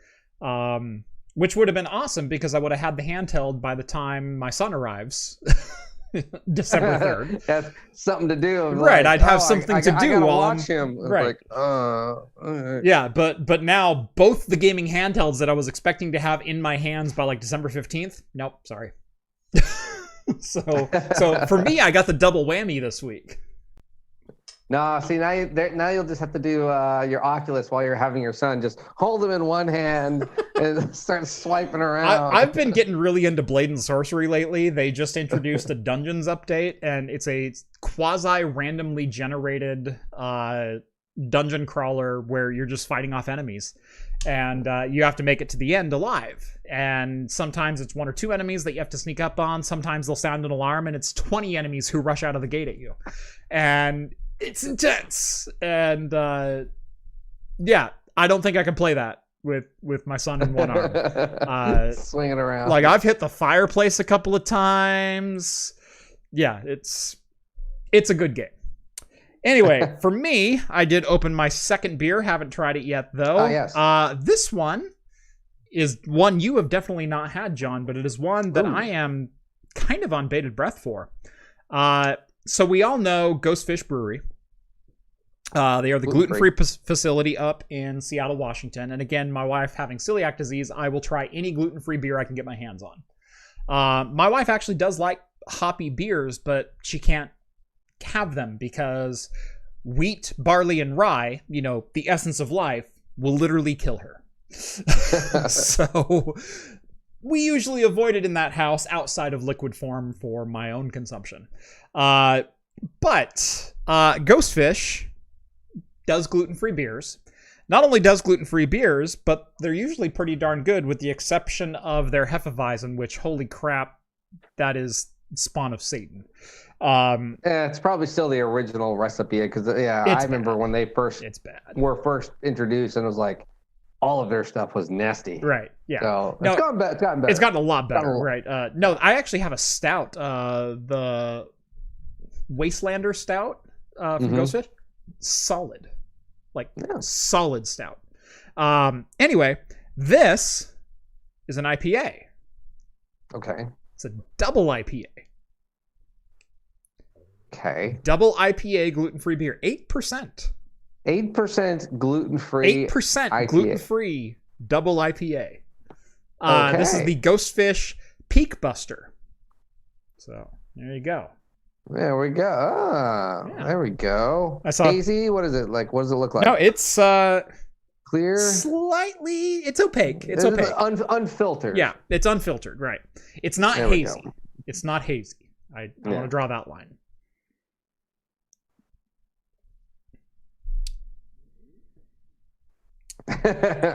which would have been awesome because I would have had the handheld by the time my son arrives. December 3rd. That's something to do. Right, I'd have something to do while watch him. Right. Like, Yeah, but now both the gaming handhelds that I was expecting to have in my hands by like December 15th. Nope, sorry. So for me, I got the double whammy this week. No, see, now you'll just have to do your Oculus while you're having your son. Just hold him in one hand and start swiping around. I've been getting really into Blade and Sorcery lately. They just introduced a Dungeons update, and it's a quasi-randomly generated dungeon crawler where you're just fighting off enemies. And you have to make it to the end alive. And sometimes it's 1 or 2 enemies that you have to sneak up on. Sometimes they'll sound an alarm, and it's 20 enemies who rush out of the gate at you. And it's intense. And yeah, I don't think I can play that with my son in one arm. Swinging around. Like, I've hit the fireplace a couple of times. Yeah, it's a good game. Anyway, for me, I did open my second beer. Haven't tried it yet, though. Yes. This one is one you have definitely not had, John, but it is one that I am kind of on bated breath for. So we all know Ghostfish Brewery. They are the gluten-free facility up in Seattle, Washington. And again, my wife having celiac disease, I will try any gluten-free beer I can get my hands on. My wife actually does like hoppy beers, but she can't have them because wheat, barley, and rye, the essence of life, will literally kill her. So we usually avoid it in that house outside of liquid form for my own consumption. But Ghostfish does gluten-free beers. Not only does gluten-free beers, but they're usually pretty darn good, with the exception of their Hefeweizen, which, holy crap, that is spawn of Satan. It's probably still the original recipe because I remember when they were first introduced, and it was like all of their stuff was nasty. Right. Yeah. So it's gotten better. It's gotten a lot better. Right. No, I actually have a stout, the Wastelander stout from Ghostfish. Solid. Solid stout. Anyway, this is an IPA. Okay. It's a double IPA. Okay. Double IPA gluten-free beer. 8%. 8% gluten-free. 8% gluten-free double IPA. This is the Ghostfish Peak Buster. So, there you go. There we go. There we go. Hazy? What is it like? What does it look like? No, it's clear. Slightly. It's opaque. It's opaque. Unfiltered. Yeah, it's unfiltered. Right. It's not hazy. It's not hazy. I want to draw that line.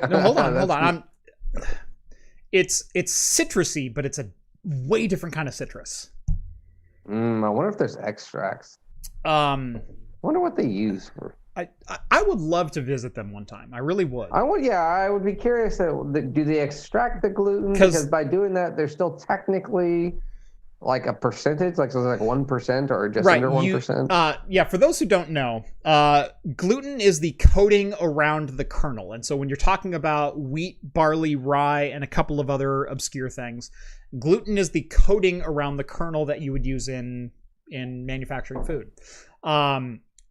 No, hold on. It's citrusy, but it's a way different kind of citrus. I wonder if there's extracts. I wonder what they use for. I would love to visit them one time. I really would. I would be curious. Do they extract the gluten? Because by doing that, they're still technically like a percentage, like 1% or just under 1%. Yeah. For those who don't know, gluten is the coating around the kernel, and so when you're talking about wheat, barley, rye, and a couple of other obscure things, gluten is the coating around the kernel that you would use in manufacturing food.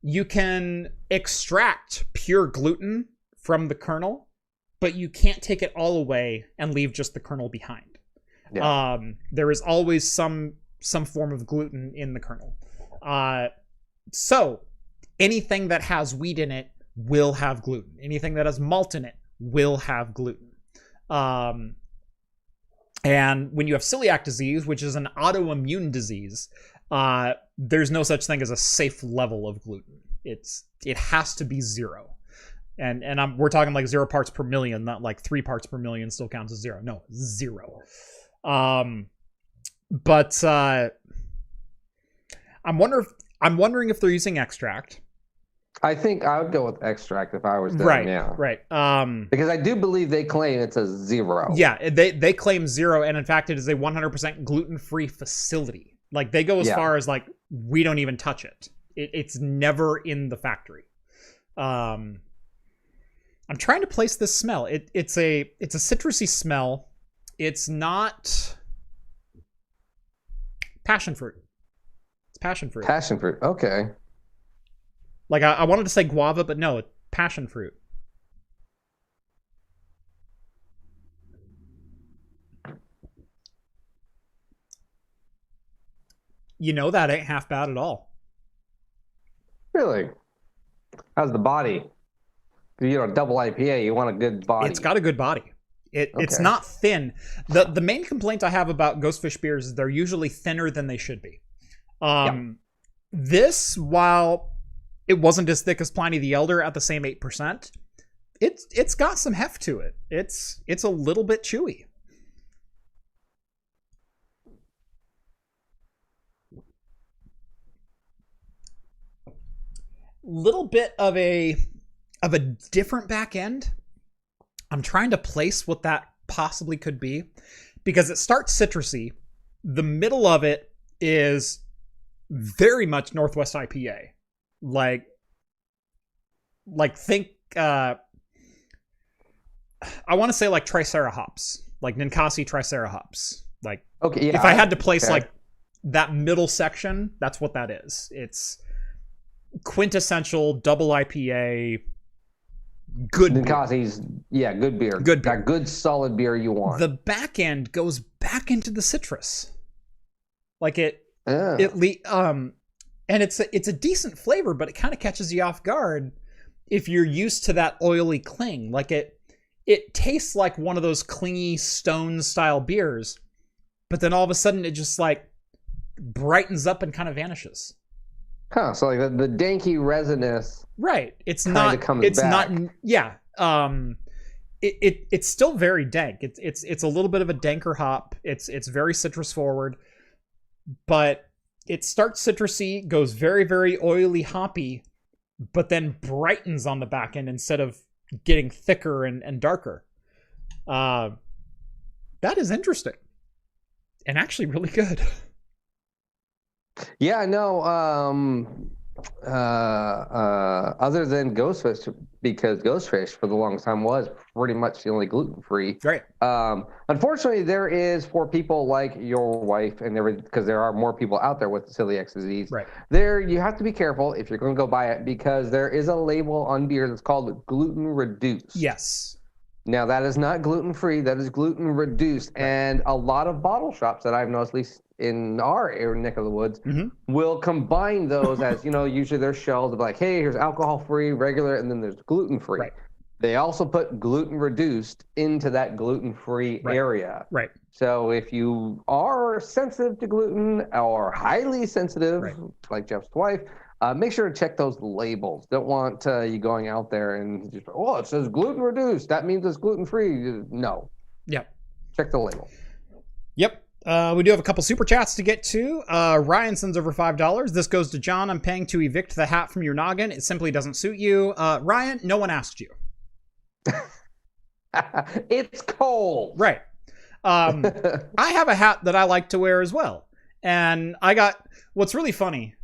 You can extract pure gluten from the kernel, but you can't take it all away and leave just the kernel behind. Yeah. There is always some form of gluten in the kernel. So anything that has wheat in it will have gluten. Anything that has malt in it will have gluten. And when you have celiac disease, which is an autoimmune disease, there's no such thing as a safe level of gluten. It has to be 0. And we're talking like 0 parts per million, not like 3 parts per million still counts as 0. No, 0. But I'm wondering if they're using extract. I think I would go with extract if I was them. Right. Yeah. Right. Because I do believe they claim it's a 0. Yeah, they claim 0, and in fact, it is a 100% gluten-free facility. Like they go as far as like we don't even touch it. It's never in the factory. I'm trying to place this smell. It's a citrusy smell. It's not passion fruit. It's passion fruit. Passion fruit. Okay. Like I wanted to say guava, but no, it's passion fruit. That ain't half bad at all. Really? How's the body? Double IPA, you want a good body. It's got a good body. It's not thin. The main complaint I have about Ghostfish beers is they're usually thinner than they should be. This, while it wasn't as thick as Pliny the Elder at the same 8%, it's got some heft to it. It's a little bit chewy. Little bit of a different back end. I'm trying to place what that possibly could be, because it starts citrusy. The middle of it is very much Northwest IPA. Like think I want to say like Tricera hops, like Ninkasi Tricera hops. Like if I had to place like that middle section, that's what that is. It's quintessential double IPA, good beer. Good beer. That good solid beer you want. The back end goes back into the citrus. Like and it's a decent flavor, but it kind of catches you off guard if you're used to that oily cling. Like it tastes like one of those clingy stone style beers, but then all of a sudden it just like brightens up and kind banishes. Huh, so like the danky resinous. Right. It's not it's still very dank. It's a little bit of a danker hop. It's very citrus forward, but it starts citrusy, goes very, very oily hoppy, but then brightens on the back end instead of getting thicker and darker. That is interesting. And actually really good. Yeah, no. Other than Ghostfish, because Ghostfish for the longest time was pretty much the only gluten-free. Right. Unfortunately, there is, for people like your wife and because there are more people out there with celiac disease. Right. There, you have to be careful if you're going to go buy it, because there is a label on beer that's called gluten reduced. Yes. Now, that is not gluten-free. That is gluten reduced. Right. And a lot of bottle shops that I've noticed, at least in our neck of the woods, will combine those as, usually their shells will be like, hey, here's alcohol-free, regular, and then there's gluten-free. Right. They also put gluten reduced into that gluten-free area. Right. So if you are sensitive to gluten or highly sensitive, like Jeff's wife, make sure to check those labels. Don't want you going out there and just, it says gluten reduced. That means it's gluten-free. No. Yep. Check the label. Yep. We do have a couple super chats to get to. Ryan sends over $5. This goes to John. I'm paying to evict the hat from your noggin. It simply doesn't suit you. Ryan, no one asked you. It's cold. Right. I have a hat that I like to wear as well. And what's really funny.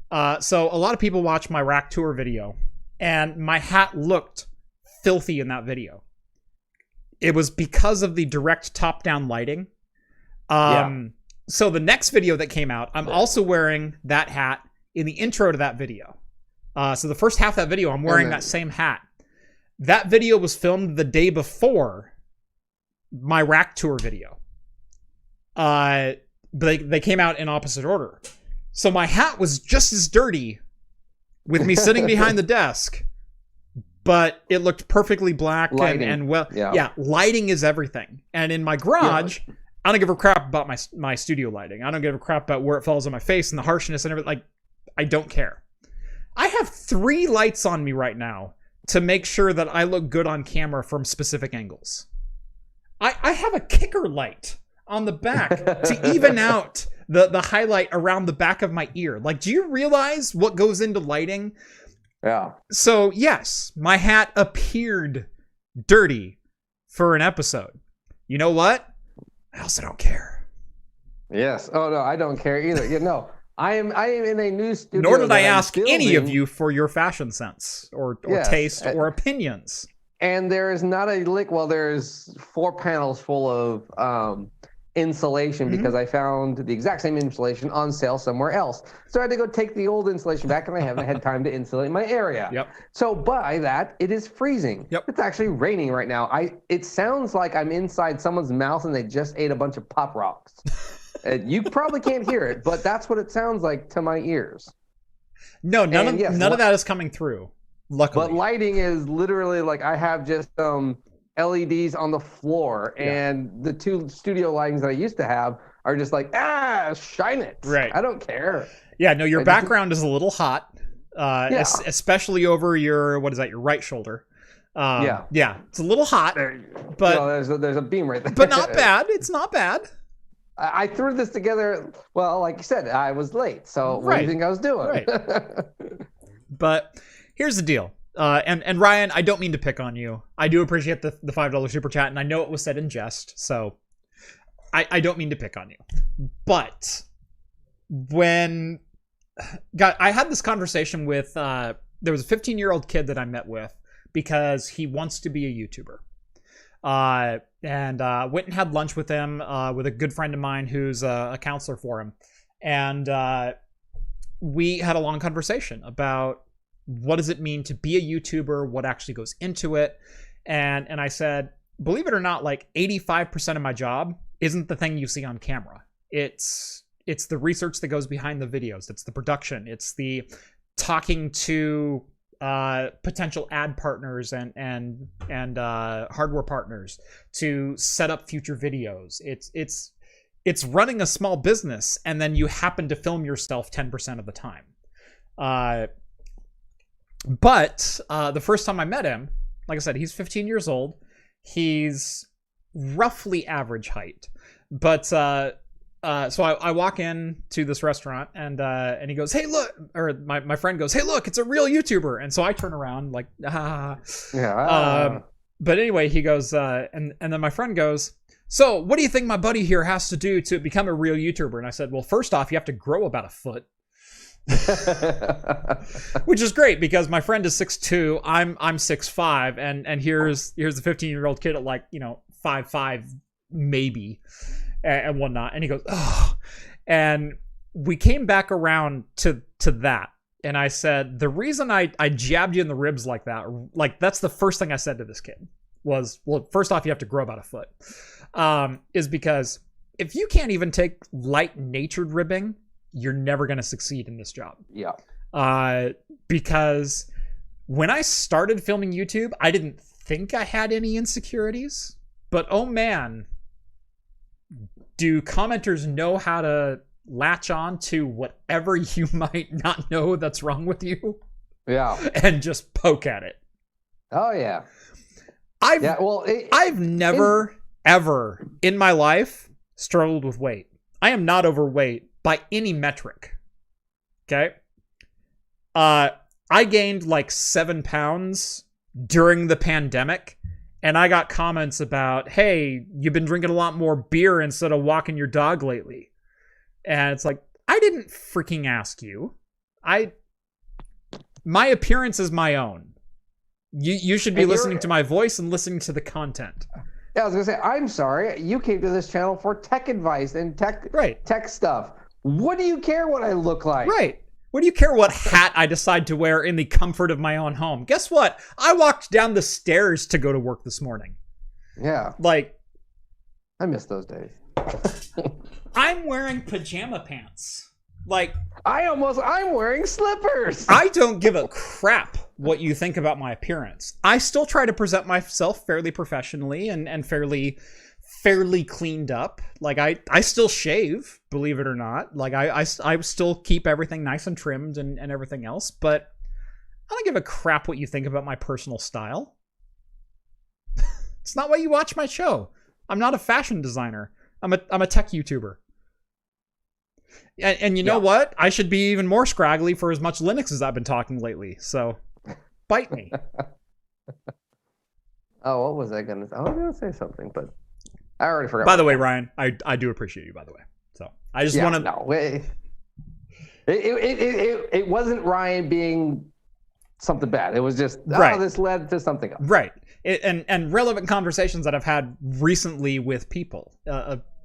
So a lot of people watch my rack tour video, and my hat looked filthy in that video. It was because of the direct top-down lighting. So the next video that came out, I'm also wearing that hat in the intro to that video. So the first half of that video, I'm wearing that same hat. That video was filmed the day before my rack tour video. But they came out in opposite order. So my hat was just as dirty with me sitting behind the desk, but it looked perfectly black and well. Yeah, lighting is everything. And in my garage, I don't give a crap about my studio lighting. I don't give a crap about where it falls on my face and the harshness and everything. Like, I don't care. I have 3 lights on me right now to make sure that I look good on camera from specific angles. I have a kicker light on the back to even out the highlight around the back of my ear. Like, do you realize what goes into lighting? Yeah. So, yes, my hat appeared dirty for an episode. You know what? I also don't care. Yes. Oh, no, I don't care either. I am in a new studio. Nor did I ask any of you for your fashion sense or taste or opinions. And there is not a lick. Well, there's 4 panels full of insulation because I found the exact same insulation on sale somewhere else. So I had to go take the old insulation back, and I haven't had time to insulate my area. Yep. So by that, it is freezing. Yep. It's actually raining right now. It sounds like I'm inside someone's mouth and they just ate a bunch of Pop Rocks. You probably can't hear it, but that's what it sounds like to my ears. No, none of that is coming through, luckily. But lighting is literally like I have just LEDs on the floor, and the 2 studio lightings that I used to have are just like, shine it. Right. I don't care. Yeah, no, your background is a little hot, especially over your right shoulder. Yeah, it's a little hot, but there's a beam right there. But not bad. It's not bad. I threw this together. Well, like you said, I was late. So what do you think I was doing? Right. But here's the deal. And Ryan, I don't mean to pick on you. I do appreciate the $5 super chat, and I know it was said in jest, so I don't mean to pick on you. But I had this conversation with there was a 15-year-old kid that I met with because he wants to be a YouTuber. And went and had lunch with him with a good friend of mine who's a counselor for him. And we had a long conversation about what does it mean to be a YouTuber, what actually goes into it. And I said, believe it or not, like 85% of my job isn't the thing you see on camera. It's the research that goes behind the videos. It's the production. It's the talking to potential ad partners and hardware partners to set up future videos. It's running a small business, and then you happen to film yourself 10% of the time. But the first time I met him, like I said, he's 15 years old. He's roughly average height. But so I walk in to this restaurant, and he goes, "Hey, look," or my friend goes, "Hey, look, it's a real YouTuber." And so I turn around like, ah. Yeah. But anyway, he goes, and then my friend goes, "So what do you think my buddy here has to do to become a real YouTuber?" And I said, "Well, first off, you have to grow about a foot." Which is great because my friend is 6'2", I'm 6'5", and here's a 15-year-old kid at like 5'5" maybe and whatnot. And he goes, "Oh," and we came back around to that, and I said, the reason I jabbed you in the ribs like that, like that's the first thing I said to this kid was, well, first off, you have to grow about a foot, is because if you can't even take light natured ribbing, you're never going to succeed in this job. Yeah. Because when I started filming YouTube, I didn't think I had any insecurities, but oh man, do commenters know how to latch on to whatever you might not know that's wrong with you? Yeah. And just poke at it. Oh yeah. I've never ever in my life struggled with weight. I am not overweight by any metric. Okay. I gained like 7 pounds during the pandemic, and I got comments about, "Hey, you've been drinking a lot more beer instead of walking your dog lately." And it's like, I didn't freaking ask you. My appearance is my own. You should be listening to my voice and listening to the content. Yeah, I was gonna say, I'm sorry. You came to this channel for tech advice and tech stuff. What do you care what I look like? Right. What do you care what hat I decide to wear in the comfort of my own home? Guess what? I walked down the stairs to go to work this morning. Yeah. Like, I miss those days. I'm wearing pajama pants. Like, I'm wearing slippers. I don't give a crap what you think about my appearance. I still try to present myself fairly professionally and fairly cleaned up. Like I still shave, believe it or not. Like I still keep everything nice and trimmed and everything else, but I don't give a crap what you think about my personal style. It's not why you watch my show. I'm not a fashion designer. I'm a tech YouTuber. And you know what? I should be even more scraggly for as much Linux as I've been talking lately. So bite me. Oh, what was I going to say? I was going to say something, but I already forgot. By the way, Ryan, I do appreciate you, by the way. So I just want to... No, it wasn't Ryan being something bad. It was just, this led to something else. Right. And relevant conversations that I've had recently with people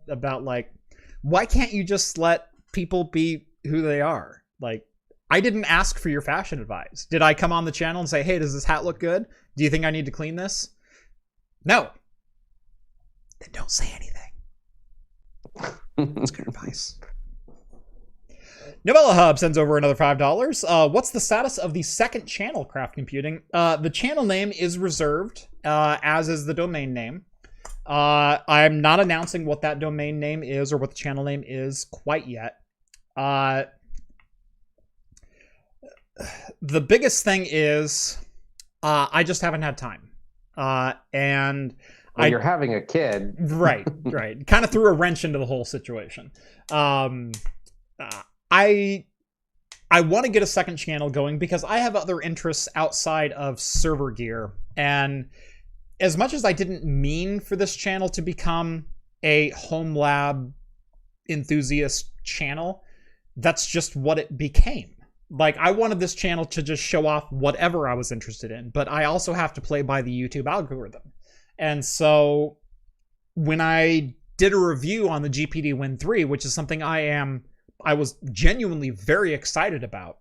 about, like, why can't you just let people be who they are? Like, I didn't ask for your fashion advice. Did I come on the channel and say, "Hey, does this hat look good? Do you think I need to clean this?" No. Then don't say anything. That's good advice. Novella Hub sends over another $5. What's the status of the second channel, Craft Computing? The channel name is reserved, as is the domain name. I'm not announcing what that domain name is or what the channel name is quite yet. The biggest thing is I just haven't had time. And you're having a kid. Right. Kind of threw a wrench into the whole situation. I want to get a second channel going because I have other interests outside of server gear. And as much as I didn't mean for this channel to become a home lab enthusiast channel, that's just what it became. Like, I wanted this channel to just show off whatever I was interested in, but I also have to play by the YouTube algorithm. And so when I did a review on the GPD Win 3, which is something I am I was genuinely very excited about,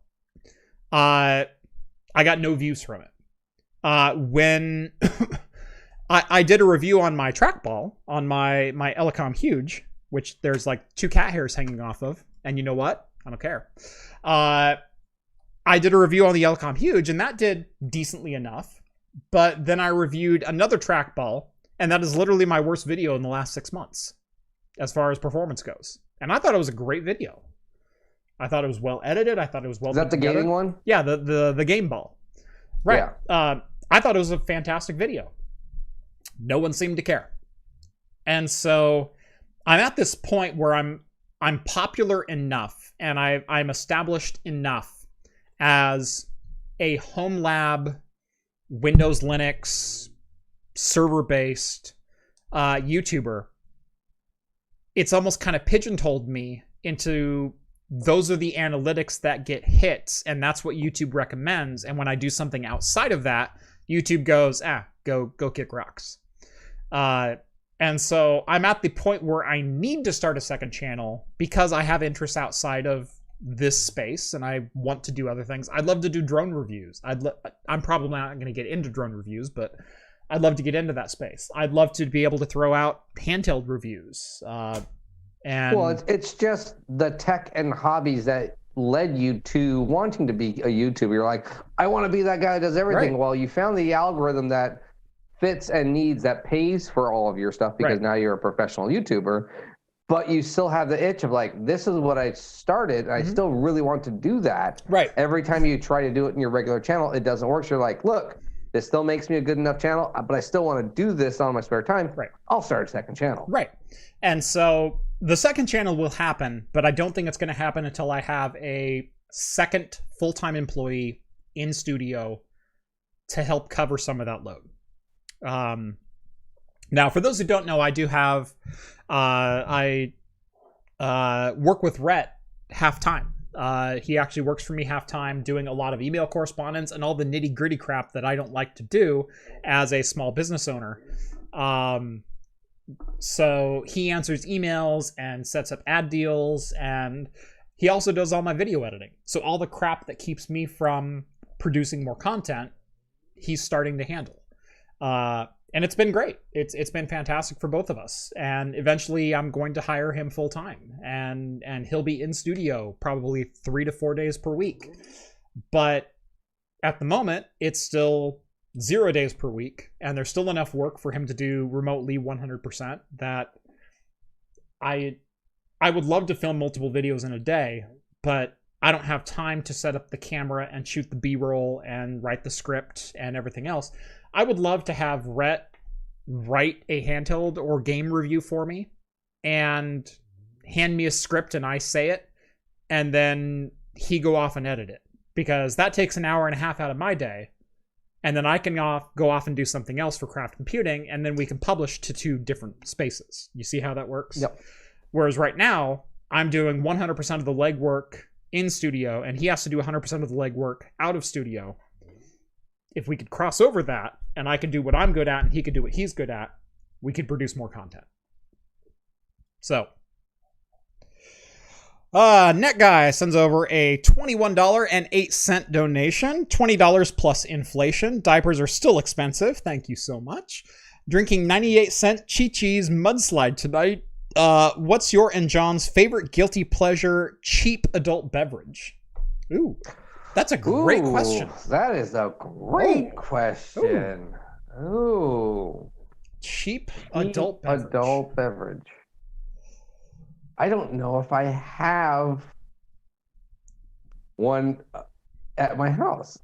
I got no views from it. When I did a review on my trackball, on my Elecom Huge, which there's like 2 cat hairs hanging off of, and you know what? I don't care. I did a review on the Elecom Huge, and that did decently enough. But then I reviewed another trackball, and that is literally my worst video in the last 6 months, as far as performance goes. And I thought it was a great video. I thought it was well edited. I thought it was well. Is that the gaming one? Yeah, the game ball. Right. Yeah. I thought it was a fantastic video. No one seemed to care. And so I'm at this point where I'm popular enough, and I'm established enough as a home lab, Windows, Linux, server-based YouTuber. It's almost kind of pigeonholed me into those are the analytics that get hits, and that's what YouTube recommends. And when I do something outside of that, YouTube goes, go kick rocks. And so I'm at the point where I need to start a second channel because I have interests outside of this space and I want to do other things. I'd love to do drone reviews. I'm probably not going to get into drone reviews, but I'd love to get into that space. I'd love to be able to throw out handheld reviews. Well, it's just the tech and hobbies that led you to wanting to be a YouTuber. You're like, I want to be that guy that does everything. Right. Well, you found the algorithm that fits and needs, that pays for all of your stuff because now you're a professional YouTuber, but you still have the itch of like, this is what I started. I still really want to do that. Right. Every time you try to do it in your regular channel, it doesn't work. So you're like, look, this still makes me a good enough channel, but I still want to do this on my spare time. Right. I'll start a second channel. Right. And so the second channel will happen, but I don't think it's going to happen until I have a second full-time employee in studio to help cover some of that load. Now, for those who don't know, I do have, I work with Rhett half-time. He actually works for me half-time doing a lot of email correspondence and all the nitty-gritty crap that I don't like to do as a small business owner. So he answers emails and sets up ad deals, and he also does all my video editing. So all the crap that keeps me from producing more content, he's starting to handle. And it's been great. It's been fantastic for both of us. And eventually I'm going to hire him full time, and he'll be in studio probably 3 to 4 days per week. But at the moment, it's still 0 days per week, and there's still enough work for him to do remotely 100% that I would love to film multiple videos in a day, but I don't have time to set up the camera and shoot the B-roll and write the script and everything else. I would love to have Rhett write a handheld or game review for me and hand me a script and I say it, and then he go off and edit it, because that takes an hour and a half out of my day. And then I can go off and do something else for craft computing, and then we can publish to 2 different spaces. You see how that works? Yep. Whereas right now, I'm doing 100% of the legwork in studio, and he has to do 100% of the legwork out of studio. If we could cross over that, and I could do what I'm good at, and he could do what he's good at, we could produce more content. So, Net Guy sends over a $21.08 donation. $20 plus inflation. Diapers are still expensive. Thank you so much. Drinking 98-cent Chi-Chi's mudslide tonight. What's your and John's favorite guilty pleasure cheap adult beverage? Ooh, that's a great question. That is a great question. Ooh. Cheap adult beverage. Adult beverage. I don't know if I have one at my house.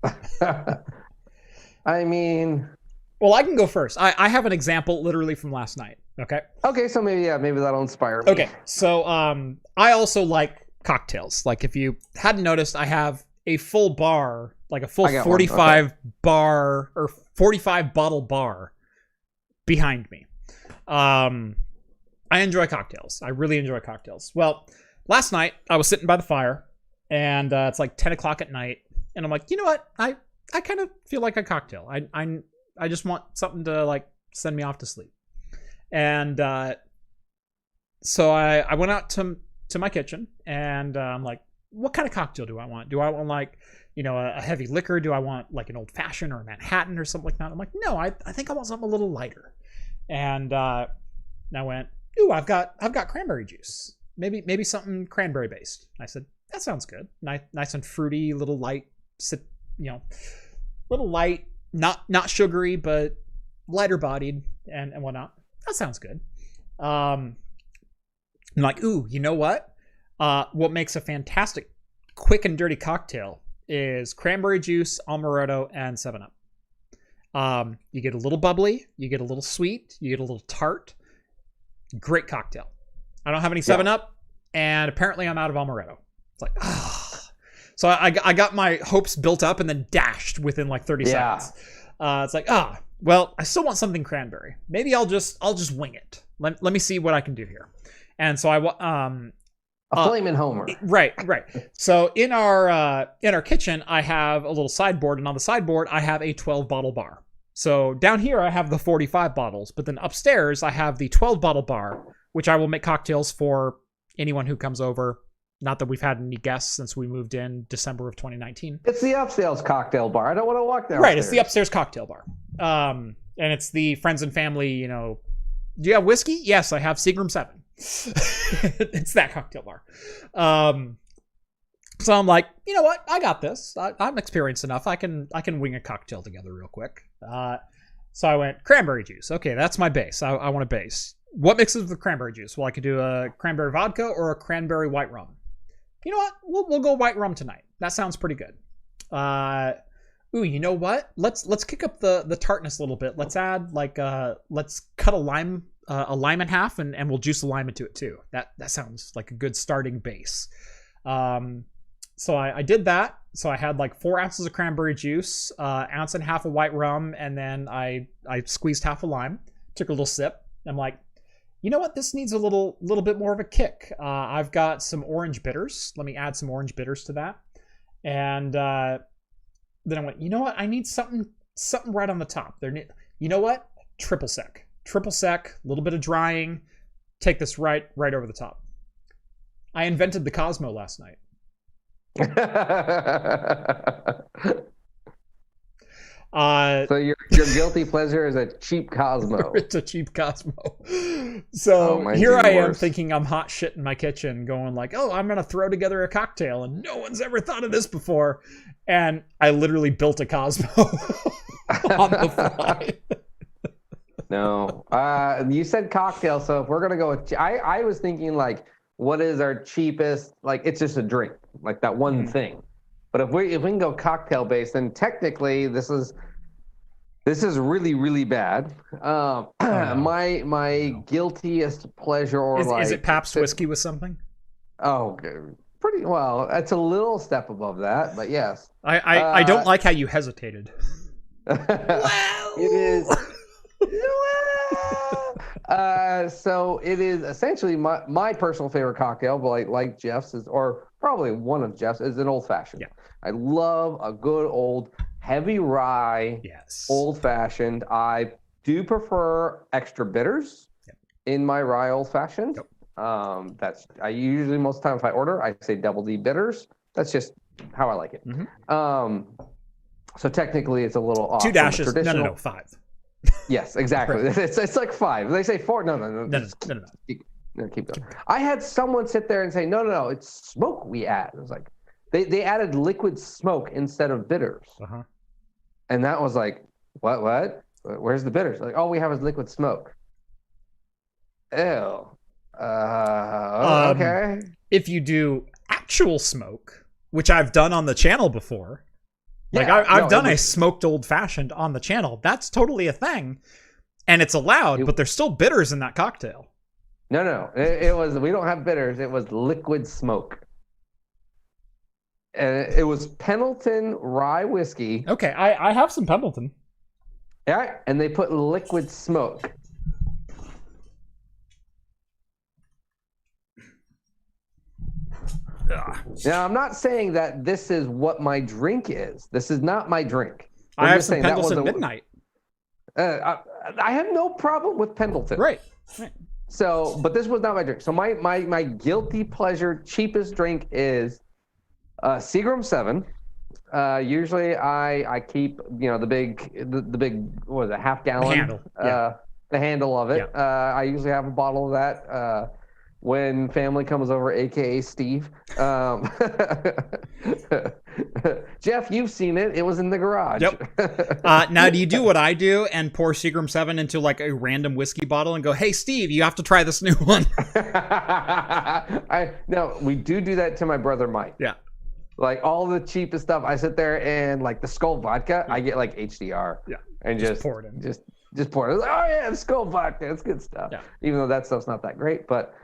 I mean... Well, I can go first. I have an example literally from last night, okay? Okay, so maybe that'll inspire me. Okay, so I also like cocktails. Like, if you hadn't noticed, I have a full bar, like a full 45 bar or 45 bottle bar behind me. I enjoy cocktails. I really enjoy cocktails. Well, last night I was sitting by the fire, and it's like 10 o'clock at night, and I'm like, you know what? I kind of feel like a cocktail. I just want something to like send me off to sleep. And so I went out to to my kitchen, and I'm like, what kind of cocktail do I want? Do I want like, a heavy liquor? Do I want like an old fashioned or a Manhattan or something like that? I'm like, no, I think I want something a little lighter. And I went, ooh, I've got cranberry juice. Maybe something cranberry based. I said, that sounds good. Nice and fruity, little light, little light, not sugary, but lighter bodied and whatnot. That sounds good. I'm like, ooh, you know what? What makes a fantastic quick and dirty cocktail is cranberry juice, amaretto, and 7-Up. You get a little bubbly, you get a little sweet, you get a little tart. Great cocktail. I don't have any 7-Up, and apparently I'm out of amaretto. It's like, So I got my hopes built up and then dashed within like 30 seconds. It's like, well, I still want something cranberry. Maybe I'll just wing it. Let me see what I can do here. And so a flaming homer. Right. So in our kitchen, I have a little sideboard, and on the sideboard, I have a 12-bottle bar. So down here, I have the 45 bottles, but then upstairs, I have the 12-bottle bar, which I will make cocktails for anyone who comes over. Not that we've had any guests since we moved in December of 2019. It's the upstairs cocktail bar. I don't want to walk there. Right, it's the upstairs cocktail bar. And it's the friends and family, do you have whiskey? Yes, I have Seagram 7. It's that cocktail bar. So I'm like, you know what? I got this. I'm experienced enough. I can wing a cocktail together real quick. So I went cranberry juice. Okay, that's my base. I want a base. What mixes with cranberry juice? Well, I could do a cranberry vodka or a cranberry white rum. You know what? We'll go white rum tonight. That sounds pretty good. Ooh, you know what? Let's kick up the tartness a little bit. Let's add let's cut a lime in half and we'll juice a lime into it too. That sounds like a good starting base. So I did that. So I had like 4 ounces of cranberry juice, ounce and a half of white rum, and then I squeezed half a lime. Took a little sip. I'm like, you know what? This needs a little bit more of a kick. I've got some orange bitters. Let me add some orange bitters to that. And then I went, you know what? I need something right on the top. You know what? Triple sec, a little bit of drying. Take this right over the top. I invented the Cosmo last night. So your guilty pleasure is a cheap Cosmo. It's a cheap Cosmo. So here I am thinking I'm hot shit in my kitchen going like, oh, I'm going to throw together a cocktail and no one's ever thought of this before. And I literally built a Cosmo on the fly. No. You said cocktail, so if we're going to go with... I was thinking like, what is our cheapest... Like, it's just a drink. Like that one thing. But if we can go cocktail based, then technically this is really, really bad. My guiltiest pleasure, or is it Pabst whiskey with something? Oh, pretty well. It's a little step above that, but yes. I don't like how you hesitated. It is. So it is essentially my personal favorite cocktail, but like Jeff's is, or probably one of Jeff's, is an old fashioned. Yeah. I love a good old heavy rye, old fashioned. I do prefer extra bitters in my rye old fashioned. I usually, most of the time if I order, I say double D bitters. That's just how I like it. So technically it's a little off. 2 dashes. No, 5. Yes, exactly. Right. It's like 5. They say 4. No. Keep going. I had someone sit there and say, no, it's smoke we add. It was like, they added liquid smoke instead of bitters. And that was like, what? Where's the bitters? Like, all we have is liquid smoke. Ew. Okay. If you do actual smoke, which I've done on the channel before, I've done a smoked old fashioned on the channel. That's totally a thing. And it's allowed, but there's still bitters in that cocktail. No. It was, we don't have bitters. It was liquid smoke. And it was Pendleton rye whiskey. Okay, I have some Pendleton. Yeah, and they put liquid smoke. Now, I'm not saying that this is what my drink is. This is not my drink. I have some Pendleton Midnight. I have no problem with Pendleton. Right. So, but this was not my drink. So my guilty pleasure cheapest drink is Seagram 7. Usually I keep, the big, what is it, half gallon? Handle. Yeah. The handle of it. Yeah. I usually have a bottle of that when family comes over, aka Steve. Jeff, you've seen it. It was in the garage. Yep. Now, do you do what I do and pour Seagram 7 into like a random whiskey bottle and go, hey, Steve, you have to try this new one? No, we do that to my brother Mike. Yeah. Like all the cheapest stuff, I sit there and like the Skull vodka, I get like HDR. Yeah. And just pour it in. Just pour it. Oh yeah, the Skull vodka, that's good stuff. Yeah. Even though that stuff's not that great, but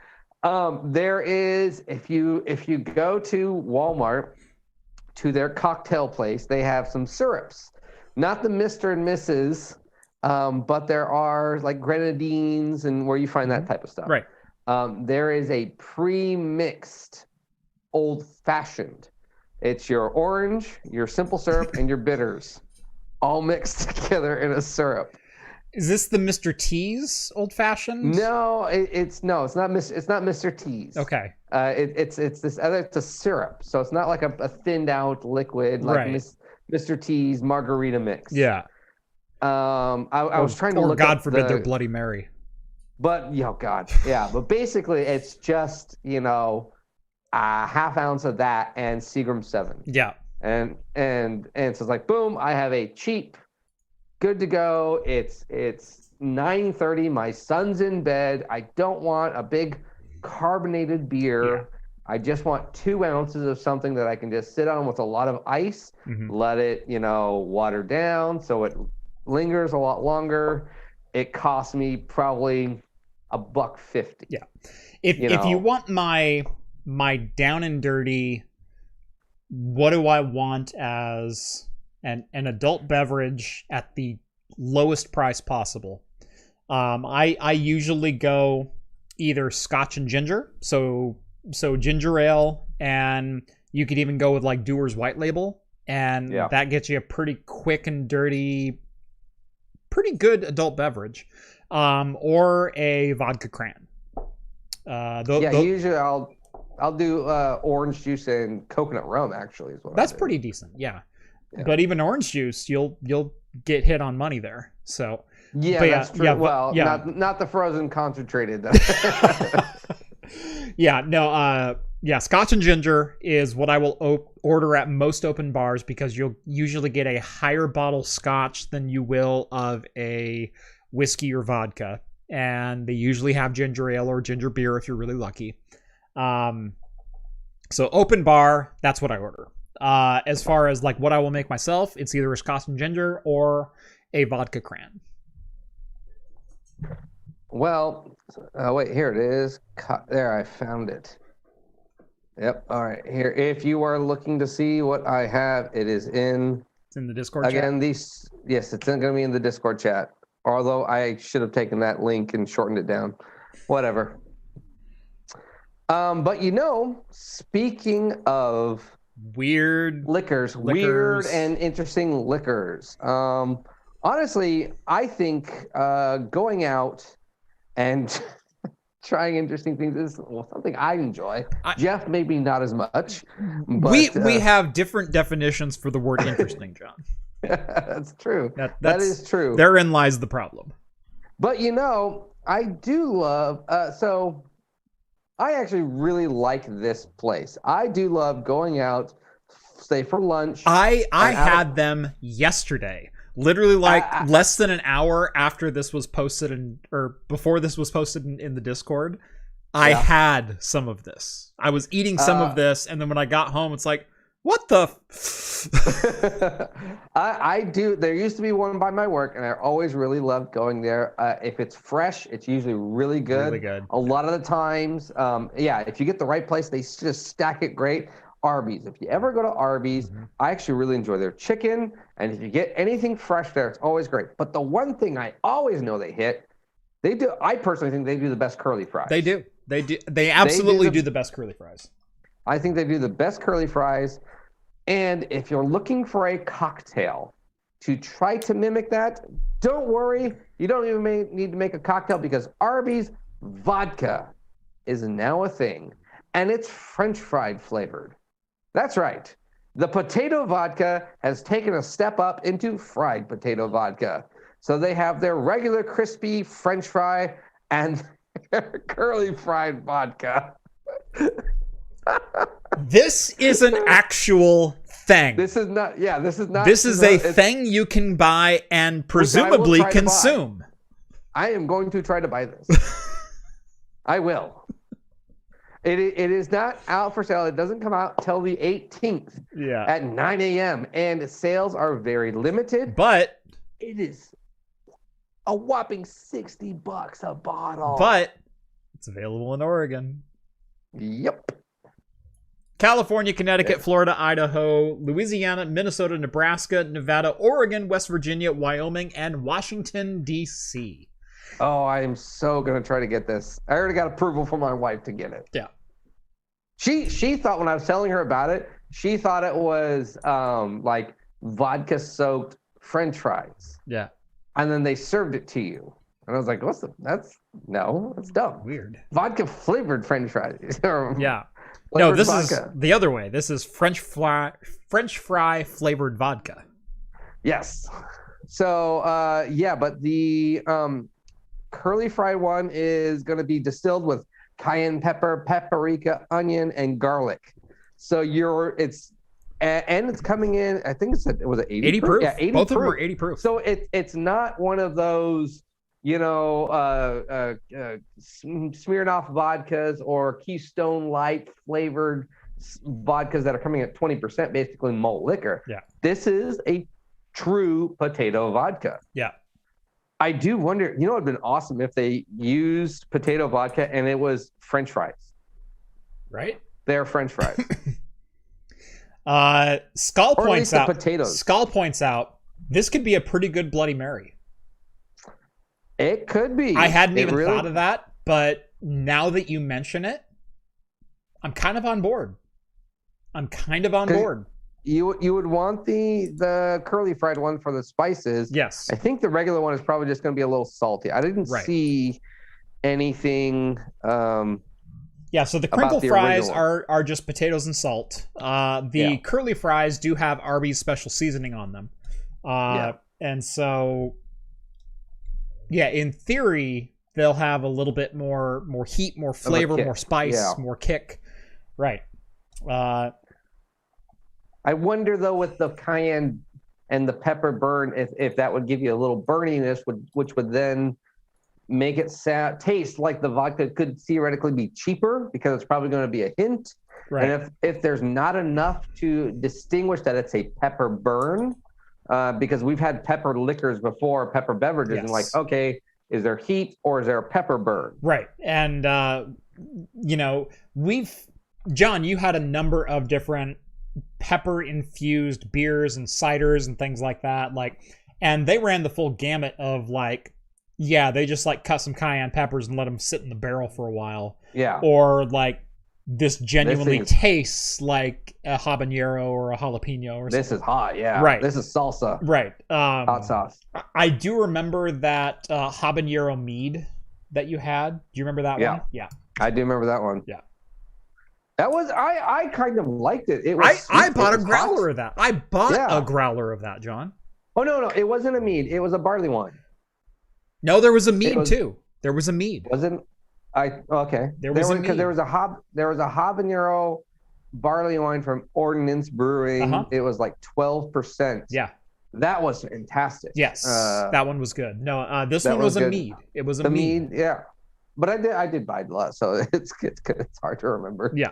there is, if you go to Walmart to their cocktail place, they have some syrups, not the Mr. and Mrs., but there are like grenadines and where you find that type of stuff. Right. There is a pre-mixed old-fashioned. It's your orange, your simple syrup, and your bitters, all mixed together in a syrup. Is this the Mr. T's old fashioned? No, it's not Mr. T's. Okay. It's this other. It's a syrup, so it's not like a thinned out liquid like right. Mr. T's margarita mix. Yeah. I was trying to look. God forbid their Bloody Mary. But God, yeah. But basically, it's just a half ounce of that and Seagram 7. Yeah. And so it's like, boom, I have a cheap, good to go. It's 9:30. My son's in bed. I don't want a big carbonated beer. Yeah. I just want 2 ounces of something that I can just sit on with a lot of ice, let it, water down so it lingers a lot longer. It costs me probably $1.50. Yeah. If you want my down and dirty, what do I want as an adult beverage at the lowest price possible? I usually go either Scotch and ginger, so ginger ale, and you could even go with like Dewar's White Label, and that gets you a pretty quick and dirty, pretty good adult beverage, or a vodka cran. Usually I'll do orange juice and coconut rum. Actually, is what that's pretty decent. Yeah, but even orange juice, you'll get hit on money there. So that's true. Not the frozen concentrated though. Scotch and ginger is what I will order at most open bars because you'll usually get a higher bottle scotch than you will of a whiskey or vodka, and they usually have ginger ale or ginger beer if you're really lucky. So open bar, that's what I order. As far as like what I will make myself, it's either a Scotch and ginger or a vodka cran. Well, wait, here it is. There, I found it. Yep. All right. Here, if you are looking to see what I have, it's in the Discord chat. Again, it's going to be in the Discord chat. Although I should have taken that link and shortened it down. Whatever. But speaking of weird liquors, weird and interesting liquors. Honestly, I think going out and trying interesting things is something I enjoy. Jeff, maybe not as much. But, we have different definitions for the word interesting, John. That's true. That is true. Therein lies the problem. But I do love. So I actually really like this place. I do love going out, say for lunch. I had them yesterday. Literally less than an hour after this was posted or before this was posted in the Discord, I had some of this. I was eating some of this, and then when I got home, it's like, what the? I do. There used to be one by my work, and I always really loved going there. If it's fresh, it's usually really good. Really good. A lot of the times, if you get the right place, they just stack it great. Arby's. If you ever go to Arby's, I actually really enjoy their chicken. And if you get anything fresh there, it's always great. But the one thing I always know they do. I personally think they do the best curly fries. They do. They absolutely do the best curly fries. I think they do the best curly fries. And if you're looking for a cocktail to try to mimic that, don't worry. You don't even need to make a cocktail because Arby's vodka is now a thing, and it's French fried flavored. That's right. The potato vodka has taken a step up into fried potato vodka. So they have their regular crispy French fry and curly fried vodka. This is an actual thing. This is not. This is a thing you can buy and presumably consume. I am going to try to buy this. I will. It is not out for sale. It doesn't come out till the 18th at 9 a.m. And sales are very limited. But it is a whopping $60 a bottle. But it's available in Oregon. Yep. California, Connecticut, Florida, Idaho, Louisiana, Minnesota, Nebraska, Nevada, Oregon, West Virginia, Wyoming, and Washington, D.C. Oh, I am so going to try to get this. I already got approval from my wife to get it. Yeah. She thought when I was telling her about it, she thought it was like vodka-soaked French fries. Yeah. And then they served it to you. And I was like, that's dumb. Weird. Vodka-flavored French fries. Yeah. No, this vodka. is the other way. This is French fry flavored vodka. Yes. So, but the curly fried one is going to be distilled with cayenne pepper, paprika, onion, and garlic. So it's coming in. I think it was 80 proof. Yeah, 80 Both proof. of them are 80 proof. So it's not one of those, Smirnoff vodkas or Keystone Light flavored vodkas that are coming at 20%, basically malt liquor. Yeah. This is a true potato vodka. Yeah. I do wonder, it would have been awesome if they used potato vodka and it was French fries. Right? They're French fries. Skull or points out. Potatoes. Skull points out this could be a pretty good Bloody Mary. It could be. I hadn't even thought of that, but now that you mention it, I'm kind of on board. You would want the curly fried one for the spices. Yes. I think the regular one is probably just going to be a little salty. I didn't see anything. Yeah, so the crinkle fries are just potatoes and salt. The curly fries do have Arby's special seasoning on them. And so, in theory, they'll have a little bit more heat, more flavor, more spice, more kick. Right. I wonder, though, with the cayenne and the pepper burn, if that would give you a little burniness, which would then make it taste like the vodka could theoretically be cheaper because it's probably going to be a hint. Right. And if there's not enough to distinguish that it's a pepper burn, because we've had pepper liquors before, pepper beverages, and okay, is there heat or is there a pepper burn? Right. And, John, you had a number of different pepper-infused beers and ciders and things like that. And they ran the full gamut of they just cut some cayenne peppers and let them sit in the barrel for a while. Yeah. Or this genuinely tastes like a habanero or a jalapeno or something. This is hot, yeah. Right. This is salsa. Right. Hot sauce. I do remember that habanero mead that you had. Do you remember that one? Yeah. I do remember that one. Yeah. That was I kind of liked it. It was I bought a growler of that. I bought a growler of that, John. Oh no, it wasn't a mead. It was a barley wine. No, there was a mead too. There was a mead. Wasn't okay. There was a habanero barley wine from Ordnance Brewing. It was 12%. Yeah. That was fantastic. Yes. That one was good. No, this one was a mead. It was a mead. Yeah. But I did buy less, so it's hard to remember. Yeah.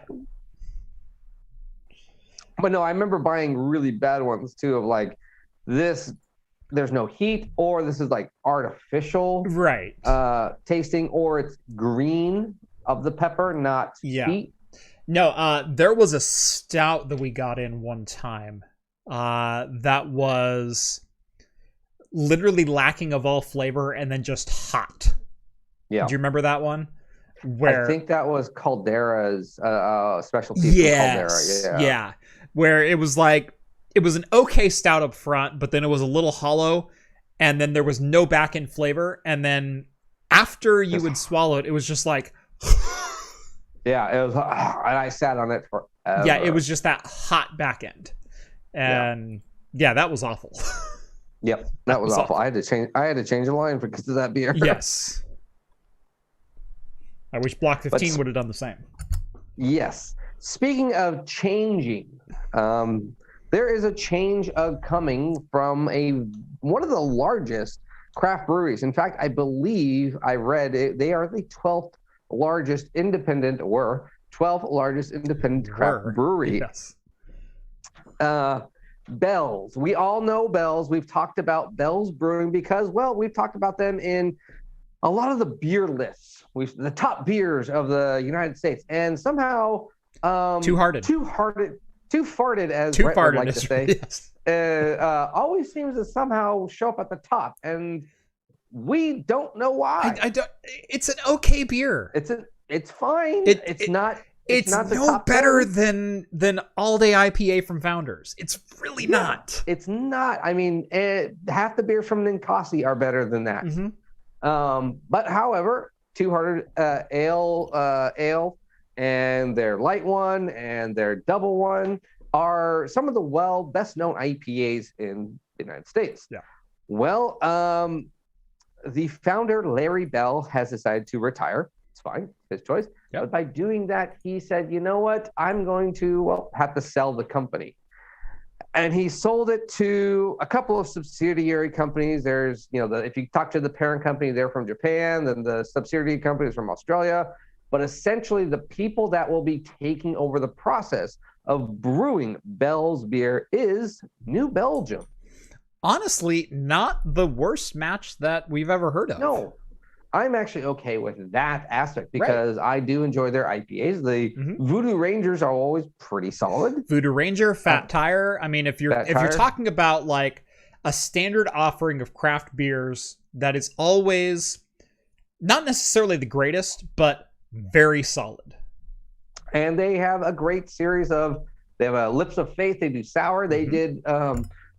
But no, I remember buying really bad ones too of this, there's no heat, or this is artificial tasting, or it's green of the pepper, not heat. No, there was a stout that we got in one time that was literally lacking of all flavor and then just hot. Yeah. Do you remember that one? I think that was Caldera's specialty. Yes. Caldera. Yeah. Where it was it was an okay stout up front, but then it was a little hollow, and then there was no back end flavor, and then after you would swallow it, it was just like... Yeah, it was, and I sat on it for. Yeah, it was just that hot back end, and yeah, that was awful. Yep, that was awful. I had to change the line because of that beer. Yes, I wish Block 15 would have done the same. Yes. Speaking of changing, there is a change coming from one of the largest craft breweries. In fact, I believe I read they are the 12th largest independent craft brewery. Yes. Bell's. We all know Bell's. We've talked about Bell's Brewing because, well, we've talked about them in a lot of the beer lists. The top beers of the United States, and somehow Too farted, as Brett would like to say. Yes. Always seems to somehow show up at the top, and we don't know why. I don't. It's an okay beer. It's fine. It's not the no top better than all day IPA from Founders. It's really not. It's not. I mean, half the beers from Ninkasi are better than that. Mm-hmm. But however, Two Hearted Ale and their light one and their double one are some of the best known IPAs in the United States. Yeah. Well, the founder, Larry Bell, has decided to retire. It's fine, his choice. Yep. But by doing that, he said, you know what? I'm going to, have to sell the company. And he sold it to a couple of subsidiary companies. There's, if you talk to the parent company, they're from Japan, then the subsidiary company is from Australia. But essentially, the people that will be taking over the process of brewing Bell's beer is New Belgium. Honestly, not the worst match that we've ever heard of. No, I'm actually okay with that aspect because I do enjoy their IPAs. The Voodoo Rangers are always pretty solid. Voodoo Ranger, Fat Tire. I mean, if you're talking about like a standard offering of craft beers that is always not necessarily the greatest, but very solid. And they have a great series they have a Lips of Faith. They do sour. They did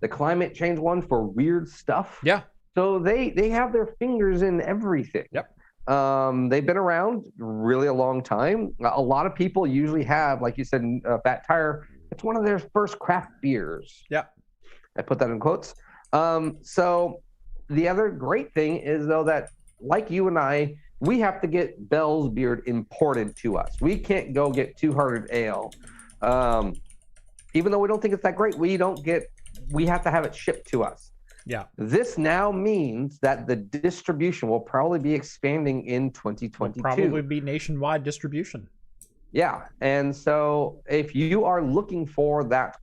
the climate change one for weird stuff. Yeah. So they have their fingers in everything. Yep. They've been around really a long time. A lot of people usually have, like you said, Fat Tire. It's one of their first craft beers. Yeah. I put that in quotes. So the other great thing is, though, that like you and I, we have to get Bell's beer imported to us. We can't go get Two Hearted Ale. Even though we don't think it's that great, we have to have it shipped to us. Yeah. This now means that the distribution will probably be expanding in 2022. Will probably be nationwide distribution. Yeah. And so if you are looking for that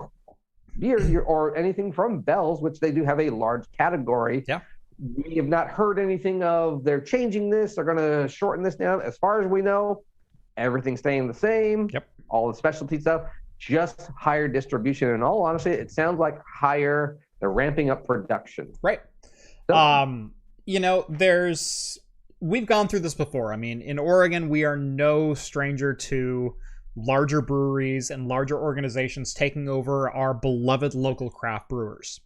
beer or anything from Bell's, which they do have a large category, we have not heard anything of they're changing this, they're going to shorten this down. As far as we know, everything's staying the same. Yep. All the specialty stuff, just higher distribution. In all honesty, it sounds like they're ramping up production. Right. So, we've gone through this before. I mean, in Oregon, we are no stranger to larger breweries and larger organizations taking over our beloved local craft brewers.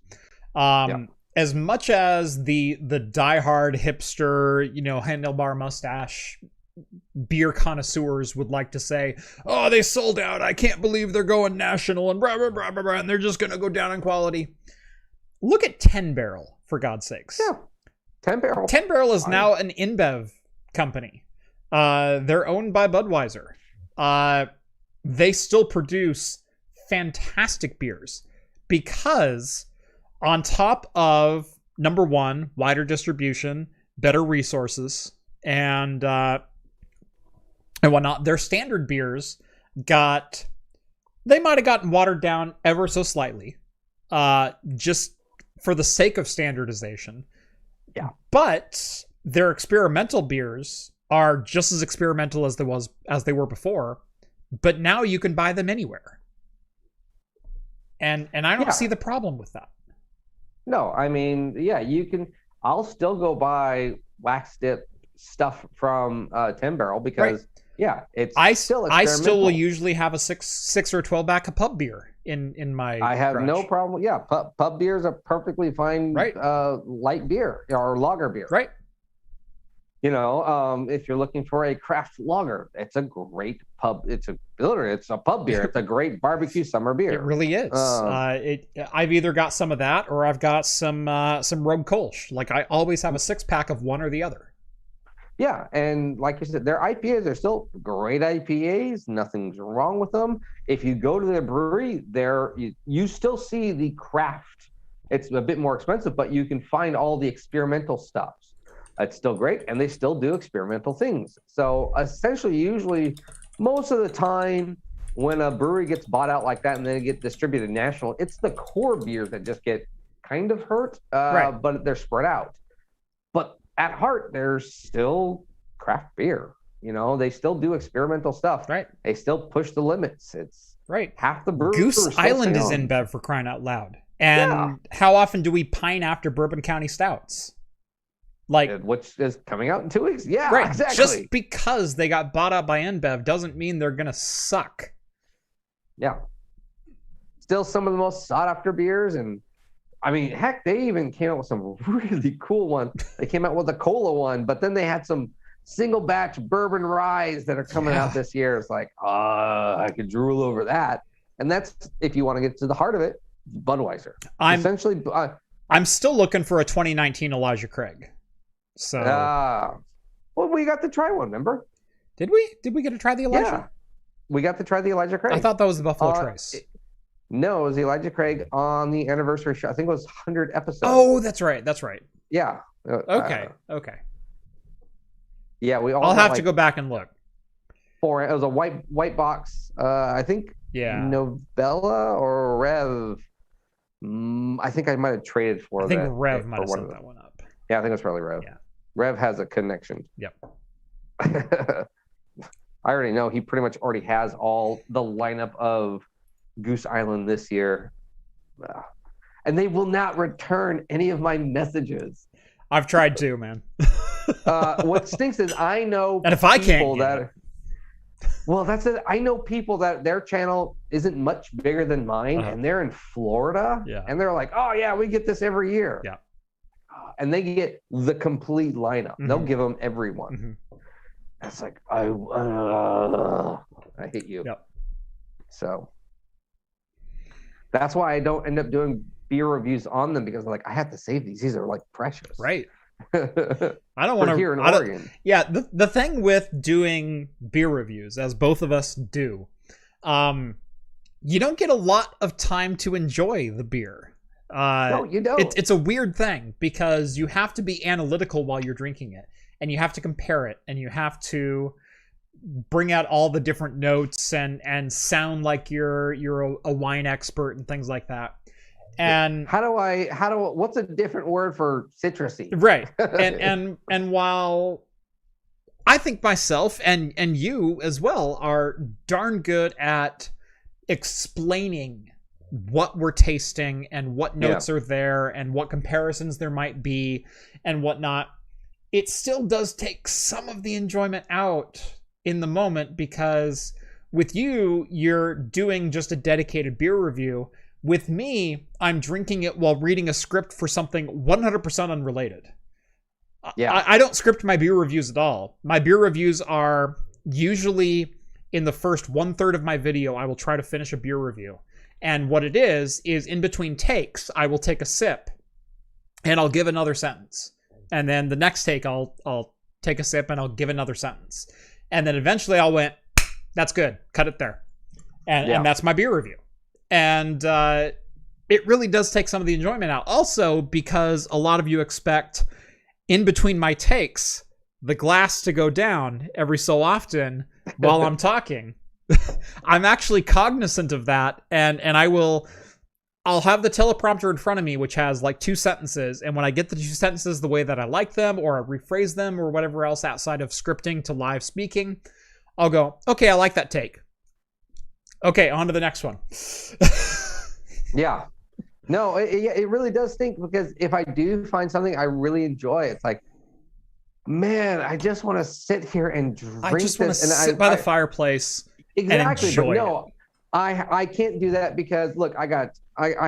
As much as the diehard hipster, handlebar mustache beer connoisseurs would like to say, oh, they sold out, I can't believe they're going national and blah, blah, blah, blah, blah, and they're just going to go down in quality. Look at 10 Barrel, for God's sakes. Yeah, 10 Barrel. 10 Barrel is now an InBev company. They're owned by Budweiser. They still produce fantastic beers because on top of, number one, wider distribution, better resources, and whatnot, their standard beers they might have gotten watered down ever so slightly, just for the sake of standardization. Yeah. But their experimental beers are just as experimental as they were before, but now you can buy them anywhere. And I don't see the problem with that. No, I mean, you can. I'll still go buy wax dip stuff from 10 Barrel because I still will usually have a 6 or 12 pack of pub beer in my I have garage. No problem. Yeah, pub beer is a perfectly fine light beer or lager beer. Right. If you're looking for a craft lager, it's a great pub. It's a pub beer. It's a great barbecue summer beer. It really is. I've either got some of that or I've got some Rogue Kolsch. Like I always have a 6-pack of one or the other. Yeah, and like you said, their IPAs are still great IPAs. Nothing's wrong with them. If you go to their brewery, you still see the craft. It's a bit more expensive, but you can find all the experimental stuff. It's still great, and they still do experimental things. So essentially, usually, most of the time, when a brewery gets bought out like that and then get distributed national, it's the core beers that just get kind of hurt, but they're spread out. But at heart, there's still craft beer. They still do experimental stuff. Right. They still push the limits. It's right. Half the breweries. Goose Island is in Bev, for crying out loud. And how often do we pine after Bourbon County Stouts? Which is coming out in 2 weeks. Yeah, right. Exactly. Just because they got bought out by InBev doesn't mean they're gonna suck. Yeah. Still some of the most sought after beers, and I mean, heck, they even came out with some really cool ones. They came out with a cola one, but then they had some single batch bourbon ryes that are coming out this year. It's like, I could drool over that. And that's, if you want to get to the heart of it, Budweiser. I'm still looking for a 2019 Elijah Craig. So, well, we got to try one. Remember? Did we? Did we get to try the Elijah? Yeah, we got to try the Elijah Craig. I thought that was the Buffalo Trace. No, it was Elijah Craig on the anniversary show. I think it was 100 episodes. Oh, that's right. That's right. Yeah. Okay. Yeah, I'll have to go back and look. It was a white box. I think. Yeah. Novella or Rev. I think I might have traded for that. I think Rev might have sent that one up. Yeah, I think it's probably Rev. Yeah. Rev has a connection. Yep. I already know he pretty much already has all the lineup of Goose Island this year. And they will not return any of my messages. I've tried to, man. What stinks is I know and if I can't well, that's it. I know people that their channel isn't much bigger than mine, and they're in Florida, and they're like, "Oh yeah, we get this every year." Yeah, and they get the complete lineup. Mm-hmm. They'll give them everyone. Mm-hmm. That's like, I hate you. Yep. So that's why I don't end up doing beer reviews on them, because I'm like, I have to save these. These are like precious. Right. I don't want to here in Oregon. Yeah, the thing with doing beer reviews, as both of us do, you don't get a lot of time to enjoy the beer. No, you don't. It's a weird thing, because you have to be analytical while you're drinking it, and you have to compare it, and you have to bring out all the different notes and sound like you're a wine expert and things like that. And what's a different word for citrusy? Right. And while I think myself and you as well are darn good at explaining what we're tasting and what notes are there and what comparisons there might be and whatnot, it still does take some of the enjoyment out in the moment, because with you're doing just a dedicated beer review. With me, I'm drinking it while reading a script for something 100% unrelated. Yeah, I don't script my beer reviews at all. My beer reviews are usually in the first 1/3 of my video. I will try to finish a beer review. And what it is in between takes, I will take a sip and I'll give another sentence. And then the next take, I'll take a sip and I'll give another sentence. And then eventually I'll went, that's good. Cut it there. And that's my beer review. And it really does take some of the enjoyment out. Also, because a lot of you expect in between my takes, the glass to go down every so often while I'm talking. I'm actually cognizant of that. And I'll have the teleprompter in front of me, which has like 2 sentences. And when I get the 2 sentences the way that I like them, or I rephrase them, or whatever else outside of scripting to live speaking, I'll go, okay, I like that take. Okay, on to the next one. Yeah. No, it really does stink, because if I do find something I really enjoy, it's like, man, I just want to sit here and drink this. I just want to sit by the fireplace and enjoy it. I can't do that, because look, I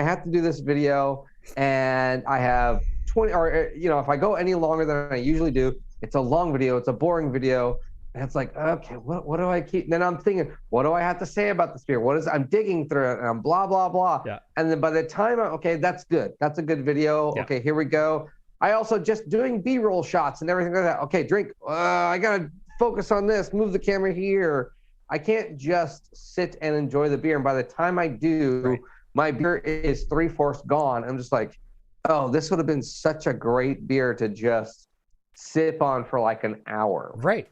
have to do this video, and I have 20, or if I go any longer than I usually do, it's a long video, it's a boring video. And it's like, okay, what do I keep? And then I'm thinking, what do I have to say about this beer? I'm digging through it and I'm blah, blah, blah. Yeah. And then by the time okay, that's good. That's a good video. Yeah. Okay, here we go. I also just doing B-roll shots and everything like that. Okay, drink. I got to focus on this, move the camera here. I can't just sit and enjoy the beer. And by the time I do, my beer is 3/4 gone. I'm just like, oh, this would have been such a great beer to just sip on for like an hour. Right.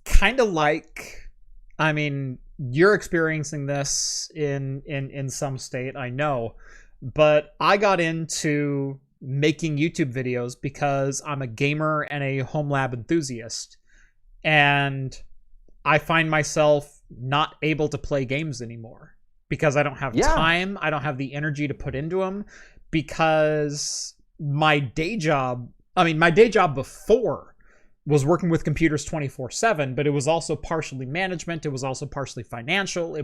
Kind of like, I mean, you're experiencing this in some state, I know, but I got into making YouTube videos because I'm a gamer and a home lab enthusiast, and I find myself not able to play games anymore because I don't have time. I don't have the energy to put into them because my day job before was working with computers 24/7, but it was also partially management. It was also partially financial.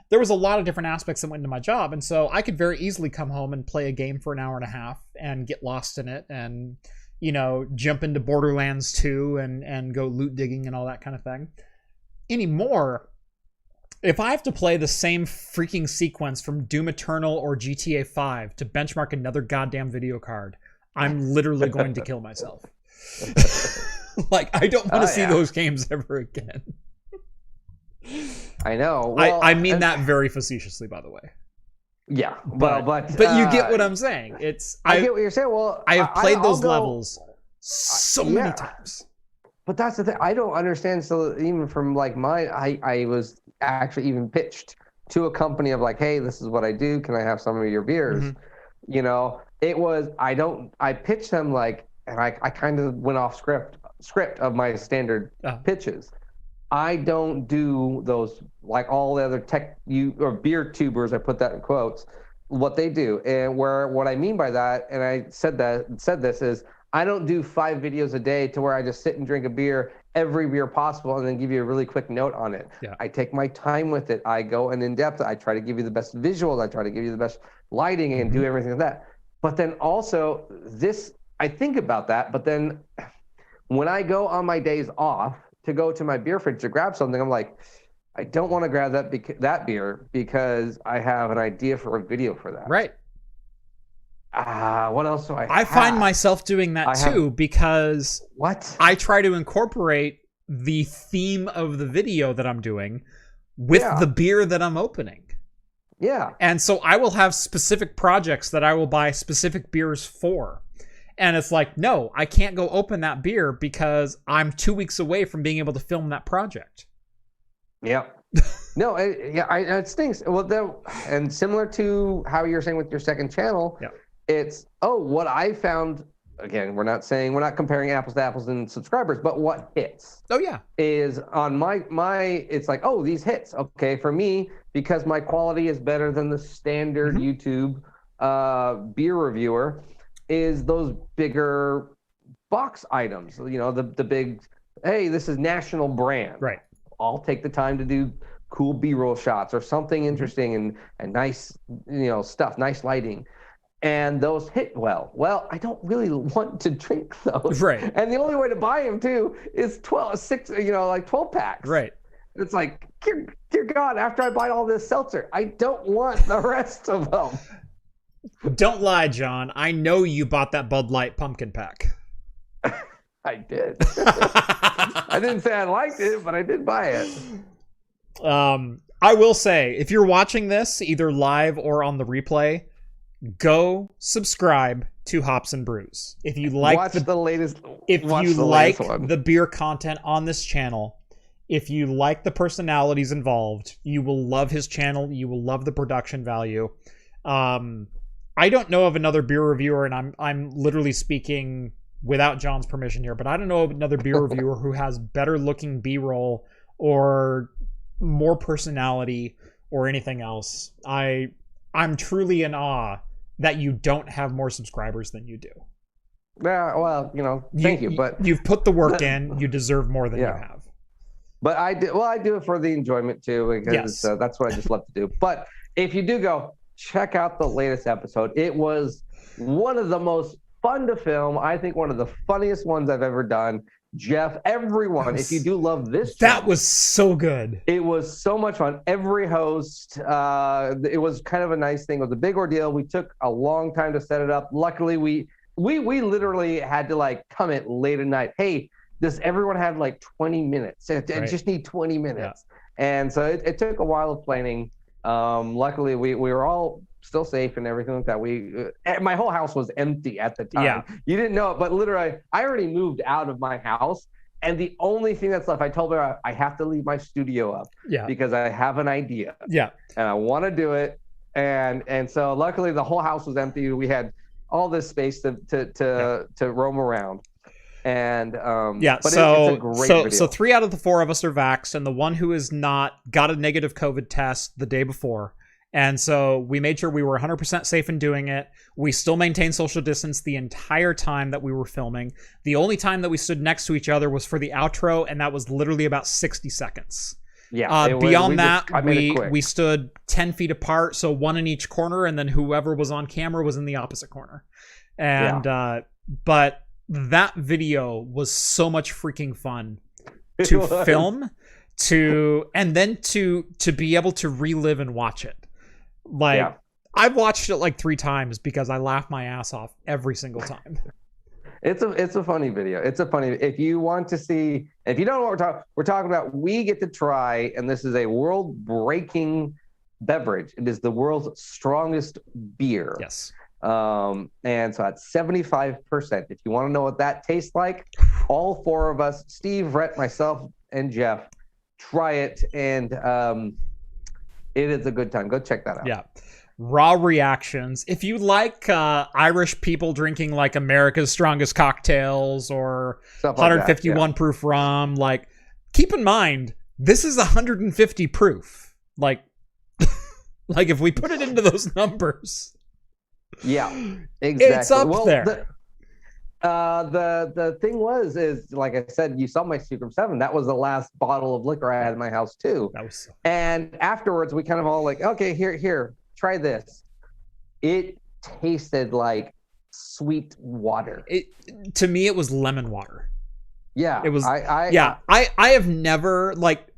There was a lot of different aspects that went into my job. And so I could very easily come home and play a game for an hour and a half and get lost in it and, jump into Borderlands 2 and go loot digging and all that kind of thing. Anymore, if I have to play the same freaking sequence from Doom Eternal or GTA 5 to benchmark another goddamn video card, I'm literally going to kill myself. Like, I don't want to see those games ever again. I know. Well, I mean that very facetiously, by the way. Yeah, but you get what I'm saying. I get what you're saying. Well, I have played those levels so many times. But that's the thing. I don't understand. So even from like I was actually even pitched to a company of like, hey, this is what I do. Can I have some of your beers? Mm-hmm. It was, I pitched them like, and I kind of went off script of my standard pitches. I don't do those like all the other or beer tubers. I put that in quotes. What they do, and what I mean by that, and I said this is, I don't do 5 videos a day to where I just sit and drink a beer, every beer possible, and then give you a really quick note on it. Yeah. I take my time with it. I go in depth. I try to give you the best visuals. I try to give you the best lighting and do everything like that. But then also I think about that. But then when I go on my days off to go to my beer fridge to grab something, I'm like, I don't want to grab that beer because I have an idea for a video for that. Right. What else do I have? I find myself doing that too because I try to incorporate the theme of the video that I'm doing with the beer that I'm opening. Yeah. And so I will have specific projects that I will buy specific beers for. And it's like, no, I can't go open that beer because I'm 2 weeks away from being able to film that project. Yeah. No, it stinks. Well, and similar to how you're saying with your second channel, it's, what I found, again, we're not comparing apples to apples and subscribers, but what hits. Oh, yeah. Is on it's like, these hits. Okay, for me, because my quality is better than the standard YouTube beer reviewer, is those bigger box items. The big, hey, this is national brand. Right. I'll take the time to do cool B-roll shots or something interesting and nice, stuff, nice lighting. And those hit well. Well, I don't really want to drink those. Right. And the only way to buy them too is 12 packs. Right. It's like, dear God, after I buy all this seltzer, I don't want the rest of them. Don't lie, John. I know you bought that Bud Light pumpkin pack. I did. I didn't say I liked it, but I did buy it. I will say, if you're watching this either live or on the replay, go subscribe to Hops and Brews. If you like the latest the beer content on this channel, if you like the personalities involved, you will love his channel. You will love the production value. I don't know of another beer reviewer, and I'm literally speaking without John's permission here, but I don't know of another beer reviewer who has better looking B-roll or more personality or anything else. I'm truly in awe that you don't have more subscribers than you do. Yeah, well, thank you, but you've put the work in. You deserve more than you have. But I do it for the enjoyment too, because that's what I just love to do. But if you do go, check out the latest episode. It was one of the most fun to film. I think one of the funniest ones I've ever done. Jeff, everyone, if you do love this channel, that was so good. It was so much fun. Every host, it was kind of a nice thing. It was a big ordeal. We took a long time to set it up. Luckily, we literally had to like comment late at night. Hey, does everyone have like 20 minutes? I just need 20 minutes. Yeah. And so it took a while of planning. Luckily, we were all still safe and everything like that. My whole house was empty at the time. Yeah. You didn't know it, but literally, I already moved out of my house. And the only thing that's left, I told her I have to leave my studio up because I have an idea. Yeah. And I want to do it. And so luckily, the whole house was empty. We had all this space to roam around. And but it's a great video. So 3 out of the 4 of us are vaxxed, and the one who is not got a negative COVID test the day before. And so we made sure we were 100% safe in doing it. We still maintained social distance the entire time that we were filming. The only time that we stood next to each other was for the outro, and that was literally about 60 seconds. Yeah. Beyond that, we stood 10 feet apart, so one in each corner, and then whoever was on camera was in the opposite corner. And but that video was so much freaking fun to film, and then to be able to relive and watch it. Like, I've watched it like 3 times because I laugh my ass off every single time. It's a funny video. It's a funny. If you want to see, if you don't know what we're talking about, we get to try, and this is a world-breaking beverage. It is the world's strongest beer. Yes. And so at 75%. If you want to know what that tastes like, all 4 of us, Steve, Rhett, myself, and Jeff, try it, and it is a good time. Go check that out. Yeah. Raw reactions. If you like Irish people drinking like America's strongest cocktails or 151 proof rum, like, keep in mind, this is 150 proof. Like, like if we put it into those numbers. Yeah, exactly. It's up there. The thing is like I said, you saw my Seagram 7. That was the last bottle of liquor I had in my house too. And afterwards, we kind of all like, okay, here, try this. It tasted like sweet water. To me, it was lemon water. Yeah, it was. I have never like.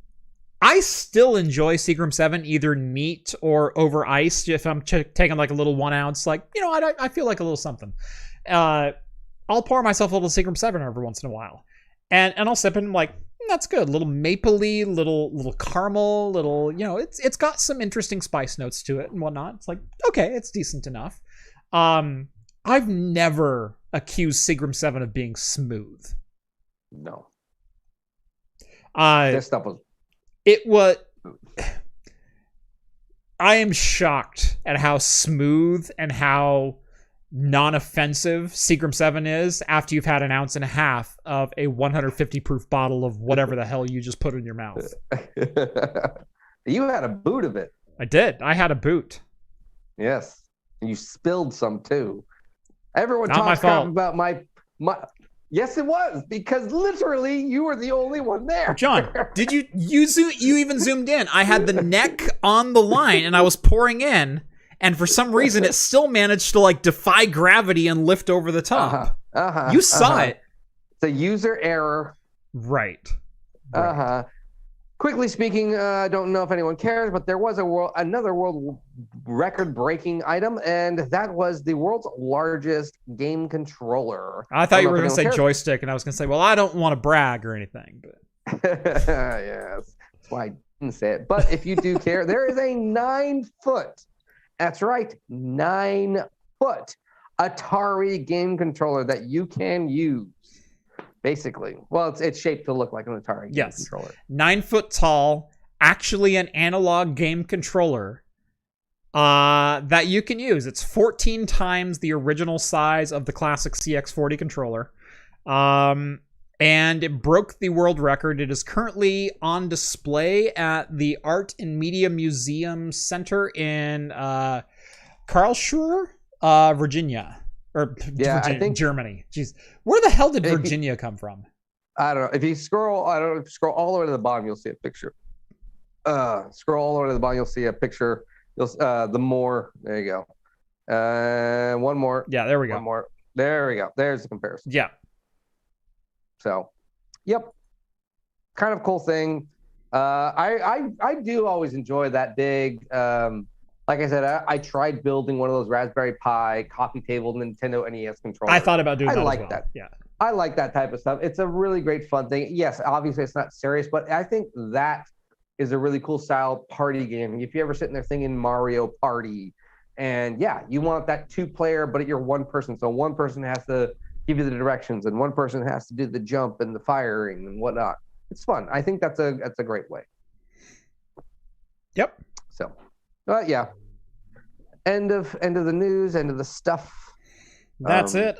I still enjoy Seagram 7 either neat or over ice. If I'm taking like a little 1 ounce, like, you know, I feel like a little something. I'll pour myself a little Seagram 7 every once in a while, and I'll sip it and I'm like, that's good. Little mapley, little caramel, little, you know, it's got some interesting spice notes to it and whatnot. It's like, okay, it's decent enough. I've never accused Seagram 7 of being smooth. No. This stuff was. It was. I am shocked at how smooth and how non-offensive Seagram 7 is after you've had 1.5 ounces of a 150 proof bottle of whatever the hell you just put in your mouth. You had a boot of it. I did. I had a boot. Yes. And you spilled some too. Everyone talks about my. Yes, it was, because literally you were the only one there. John, did you even zoomed in? I had the neck on the line and I was pouring in, and for some reason it still managed to like defy gravity and lift over the top. You saw it. It's a user error. Right. Quickly speaking, I don't know if anyone cares, but there was another world record-breaking item, and that was the world's largest game controller. I thought you were going to say joystick, and I was going to say, well, I don't want to brag or anything. But yes, that's why I didn't say it. But if you do care, there is a 9-foot, that's right, 9-foot Atari game controller that you can use. Basically, well, it's shaped to look like an Atari game controller. 9 foot tall, actually an analog game controller that you can use. It's 14 times the original size of the classic CX40 controller, and it broke the world record. It is currently on display at the Art and Media Museum Center in Karlsruhe, Virginia. Or I think Germany. Jeez, where the hell did Virginia come from? I don't know. If you scroll all the way to the bottom, you'll see a picture. Scroll all the way to the bottom, you'll see a picture. You'll There you go. One more. Yeah, there we go. One more. There we go. There's the comparison. Yeah. So, yep. Kind of cool thing. I do always enjoy that big. Like I said, I tried building one of those Raspberry Pi coffee table Nintendo NES controllers. I thought about doing that like as well. that. Yeah. I like that type of stuff. It's a really great fun thing. Yes, obviously it's not serious, but I think that is a really cool style party game. If you ever sitting there thinking Mario Party, and yeah, you want that 2-player, but you're one person. So one person has to give you the directions, and one person has to do the jump and the firing and whatnot. It's fun. I think that's a great way. Yep. So, yeah. End of the news. End of the stuff. That's it.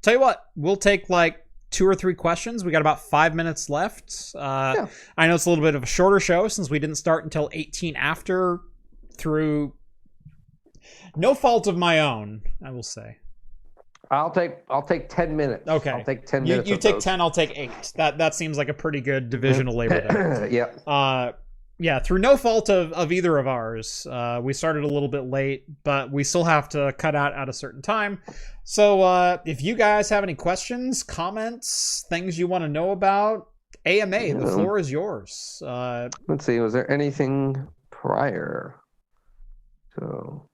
Tell you what, we'll take like 2 or 3 questions. We got about 5 minutes left. I know it's a little bit of a shorter show since we didn't start until 18 after, through no fault of my own, I will say. I'll take 10 minutes. Okay. I'll take 10 minutes. You take those. 10, I'll take 8. That seems like a pretty good division of labor there. Yeah. Yeah, through no fault of either of ours. We started a little bit late, but we still have to cut out at a certain time. So if you guys have any questions, comments, things you want to know about, AMA, the floor is yours. Let's see, was there anything prior? So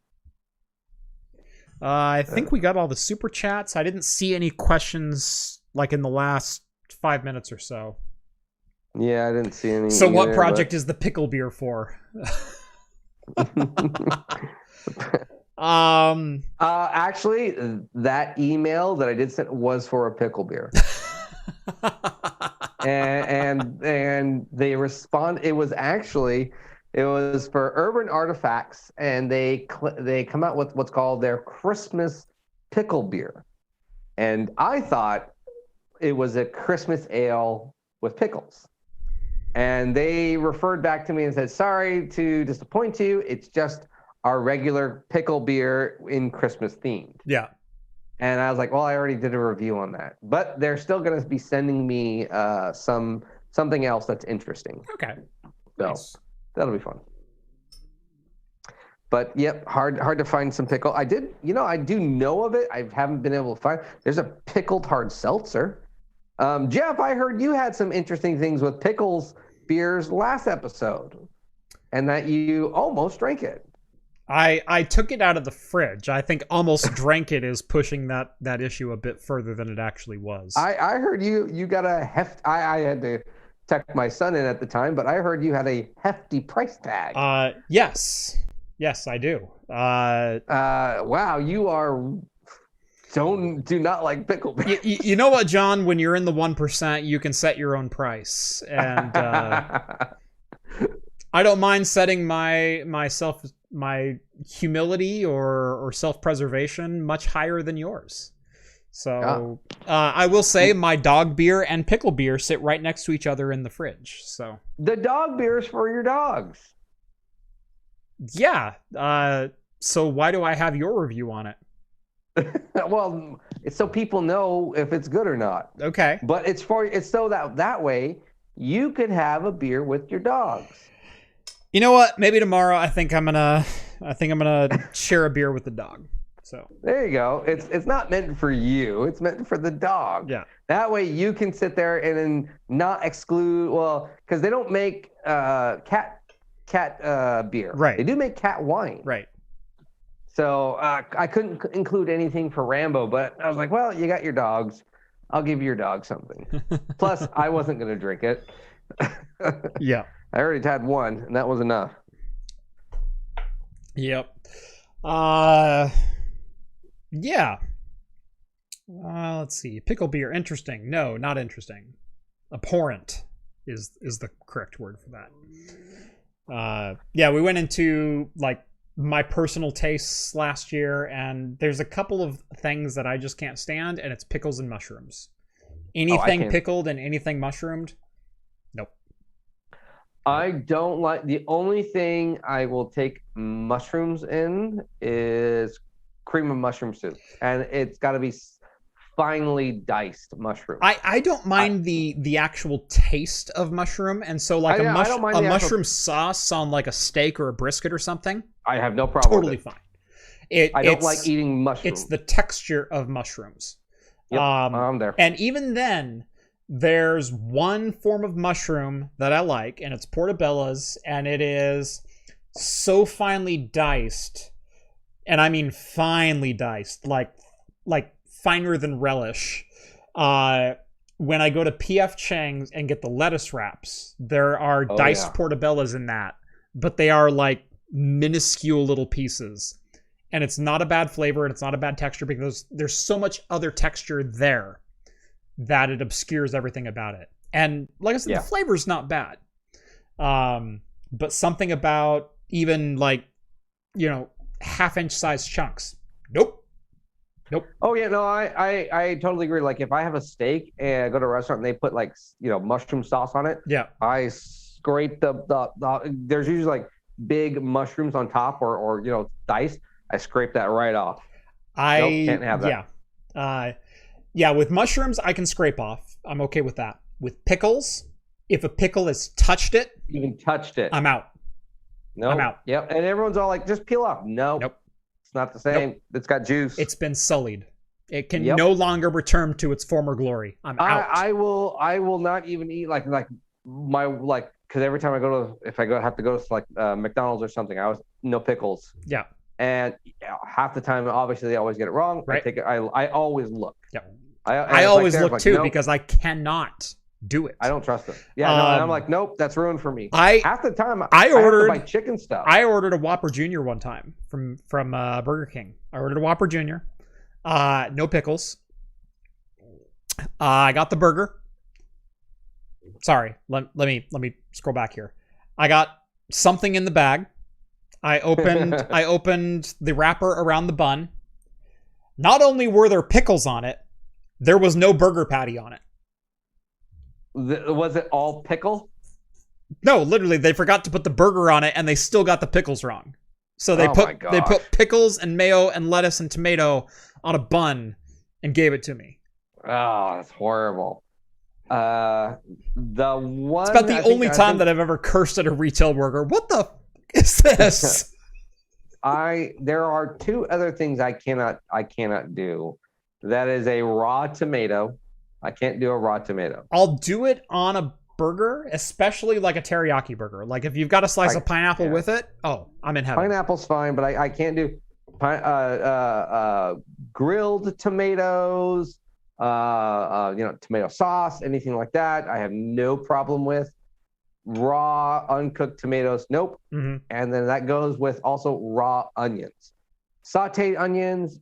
I think we got all the super chats. I didn't see any questions like in the last 5 minutes or so. Yeah, I didn't see any. So what project is the pickle beer for? Actually, that email that I did send was for a pickle beer. and they respond. It was for Urban Artifacts, and they come out with what's called their Christmas pickle beer. And I thought it was a Christmas ale with pickles. And they referred back to me and said, sorry to disappoint you. It's just our regular pickle beer in Christmas themed. Yeah. And I was like, well, I already did a review on that. But they're still going to be sending me something else that's interesting. Okay. So nice. That'll be fun. But yep, hard to find some pickle. I do know of it. I haven't been able to find. There's a pickled hard seltzer. Jeff, I heard you had some interesting things with pickles beers last episode, and that you almost drank it. I took it out of the fridge. I think almost drank it is pushing that issue a bit further than it actually was. I heard you got a I had to text my son in at the time, but I heard you had a hefty price tag. Yes, I do. Wow, you are. Do not like pickle beer. You know what, John? When you're in the 1%, you can set your own price, and I don't mind setting my humility or self-preservation much higher than yours. So I will say my dog beer and pickle beer sit right next to each other in the fridge. So the dog beer is for your dogs. Yeah. So why do I have your review on it? Well, it's so people know if it's good or not. Okay. But it's so that way you could have a beer with your dogs. You know what? Maybe tomorrow I think I'm gonna share a beer with the dog. So there you go. It's not meant for you. It's meant for the dog. Yeah. That way you can sit there and not exclude. Well, because they don't make cat beer. Right. They do make cat wine. Right. So I couldn't include anything for Rambo, but I was like, well, you got your dogs. I'll give your dog something. Plus, I wasn't going to drink it. Yeah. I already had one, and that was enough. Yep. Yeah. Let's see. Pickle beer. Interesting. No, not interesting. Abhorrent is the correct word for that. Yeah, we went into like my personal tastes last year, and there's a couple of things that I just can't stand, and it's pickles and mushrooms. Anything pickled and anything mushroomed, nope. I don't like. The only thing I will take mushrooms in is cream of mushroom soup, and it's got to be finely diced mushroom. I don't mind the actual taste of mushroom, and so like a mushroom sauce on like a steak or a brisket or something. I have no problem. Totally with it. fine. I don't like eating mushrooms. It's the texture of mushrooms. Yep, I'm there. And even then, there's one form of mushroom that I like, and it's portobello's, and it is so finely diced, and I mean finely diced, like finer than relish. When I go to PF Chang's and get the lettuce wraps, there are diced portobello's in that, but they are like minuscule little pieces. And it's not a bad flavor and it's not a bad texture because there's so much other texture there that it obscures everything about it. And like I said, the flavor's not bad. But something about even like, half-inch size chunks. Nope. Oh yeah, no, I totally agree. Like if I have a steak and I go to a restaurant and they put like mushroom sauce on it, I scrape the there's usually like big mushrooms on top or diced. I scrape that right off. Can't have that. With mushrooms I can scrape off. I'm okay with that. With pickles, if a pickle has touched it, I'm out. I'm out. Yep, and everyone's all like, just peel off. Nope. Not the same. Nope. It's got juice. It's been sullied. It can no longer return to its former glory. I'm out. I will not even eat like because every time have to go to like McDonald's or something, no pickles. Yeah. And half the time, obviously, they always get it wrong. Right. I always look. Yeah. I always look too because I cannot do it. I don't trust them. Yeah, and I'm like, nope, that's ruined for me. Half the time, I ordered have to buy chicken stuff. I ordered a Whopper Jr. one time from Burger King. I ordered a Whopper Jr. No pickles. I got the burger. Sorry, let me scroll back here. I got something in the bag. I opened the wrapper around the bun. Not only were there pickles on it, there was no burger patty on it. Was it all pickle? No, literally, they forgot to put the burger on it, and they still got the pickles wrong. So they put pickles and mayo and lettuce and tomato on a bun and gave it to me. Oh, that's horrible. It's about the only time that I've ever cursed at a retail burger. What the is this? There are two other things I cannot do. That is a raw tomato. I can't do a raw tomato. I'll do it on a burger, especially like a teriyaki burger. Like if you've got a slice of pineapple with it, I'm in heaven. Pineapple's fine, but I can't do grilled tomatoes, tomato sauce, anything like that. I have no problem with. Raw, uncooked tomatoes, nope. Mm-hmm. And then that goes with also raw onions. Sauteed onions,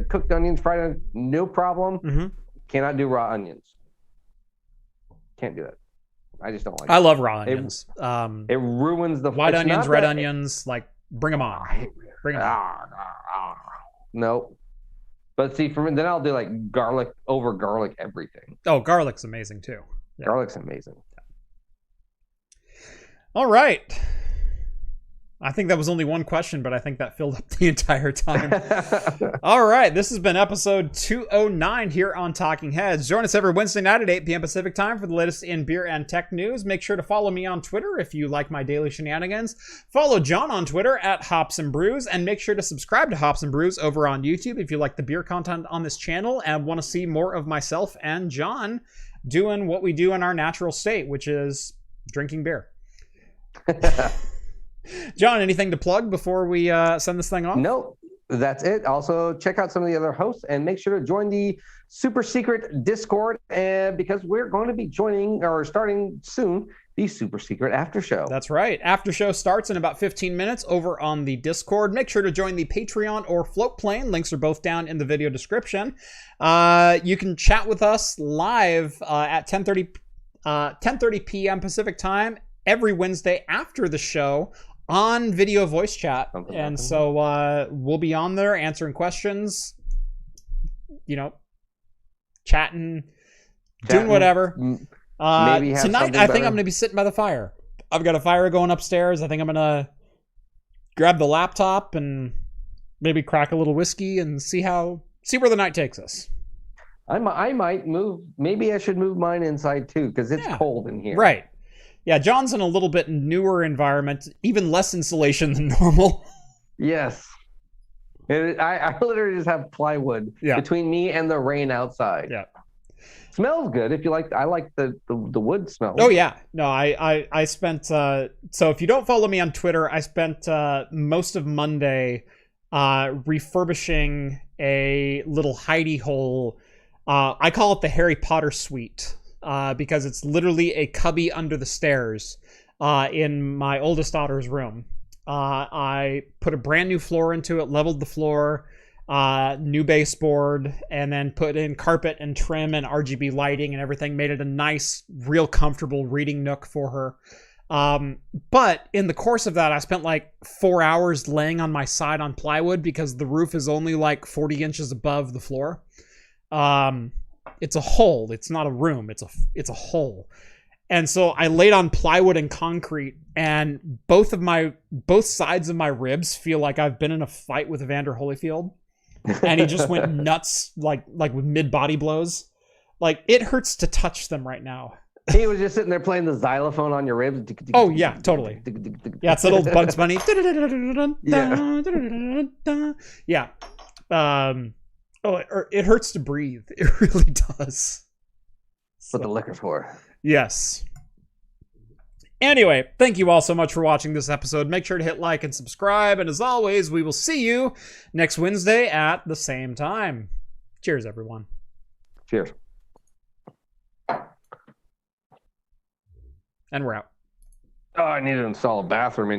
cooked onions, fried onions, no problem. Mm-hmm. Cannot do raw onions. Can't do it. I just don't like it. I love raw onions. It ruins the white onions, red onions, like bring them on. Bring them on. Nope. But see, then I'll do like garlic over garlic everything. Oh, garlic's amazing too. Yeah. Garlic's amazing. All right. I think that was only one question, but I think that filled up the entire time. All right. This has been episode 209 here on Talking Heads. Join us every Wednesday night at 8 p.m. Pacific time for the latest in beer and tech news. Make sure to follow me on Twitter if you like my daily shenanigans. Follow John on Twitter at Hops and Brews, and make sure to subscribe to Hops and Brews over on YouTube if you like the beer content on this channel and want to see more of myself and John doing what we do in our natural state, which is drinking beer. John, anything to plug before we send this thing off? No, that's it. Also, check out some of the other hosts and make sure to join the super secret Discord because we're going to be starting soon the super secret after show. That's right. After show starts in about 15 minutes over on the Discord. Make sure to join the Patreon or Float Plane. Links are both down in the video description. You can chat with us live at 10:30 p.m. Pacific time every Wednesday after the show on video voice chat. And so we'll be on there answering questions, chatting, doing whatever. Tonight, I think I'm going to be sitting by the fire. I've got a fire going upstairs. I think I'm going to grab the laptop and maybe crack a little whiskey and see where the night takes us. I might move. Maybe I should move mine inside too because it's cold in here. Right. Yeah, John's in a little bit newer environment, even less insulation than normal. Yes. I literally just have plywood between me and the rain outside. Yeah. Smells good if you like. I like the wood smell. Oh yeah, no, I spent. So if you don't follow me on Twitter, I spent most of Monday refurbishing a little hidey hole. I call it the Harry Potter suite because it's literally a cubby under the stairs in my oldest daughter's room. I put a brand new floor into it, leveled the floor. New baseboard, and then put in carpet and trim and RGB lighting and everything, made it a nice, real comfortable reading nook for her. But in the course of that, I spent like 4 hours laying on my side on plywood because the roof is only like 40 inches above the floor. It's a hole. It's not a room. It's a hole. And so I laid on plywood and concrete, and both sides of my ribs feel like I've been in a fight with Evander Holyfield. And he just went nuts, like with mid-body blows. Like, it hurts to touch them right now. He was just sitting there playing the xylophone on your ribs. Oh, yeah, totally. Yeah, it's that old Bugs Bunny. Yeah. It hurts to breathe. It really does. What the liquor's for. Yes. Anyway, thank you all so much for watching this episode. Make sure to hit like and subscribe. And as always, we will see you next Wednesday at the same time. Cheers, everyone. Cheers. And we're out. Oh, I need to install a bathroom in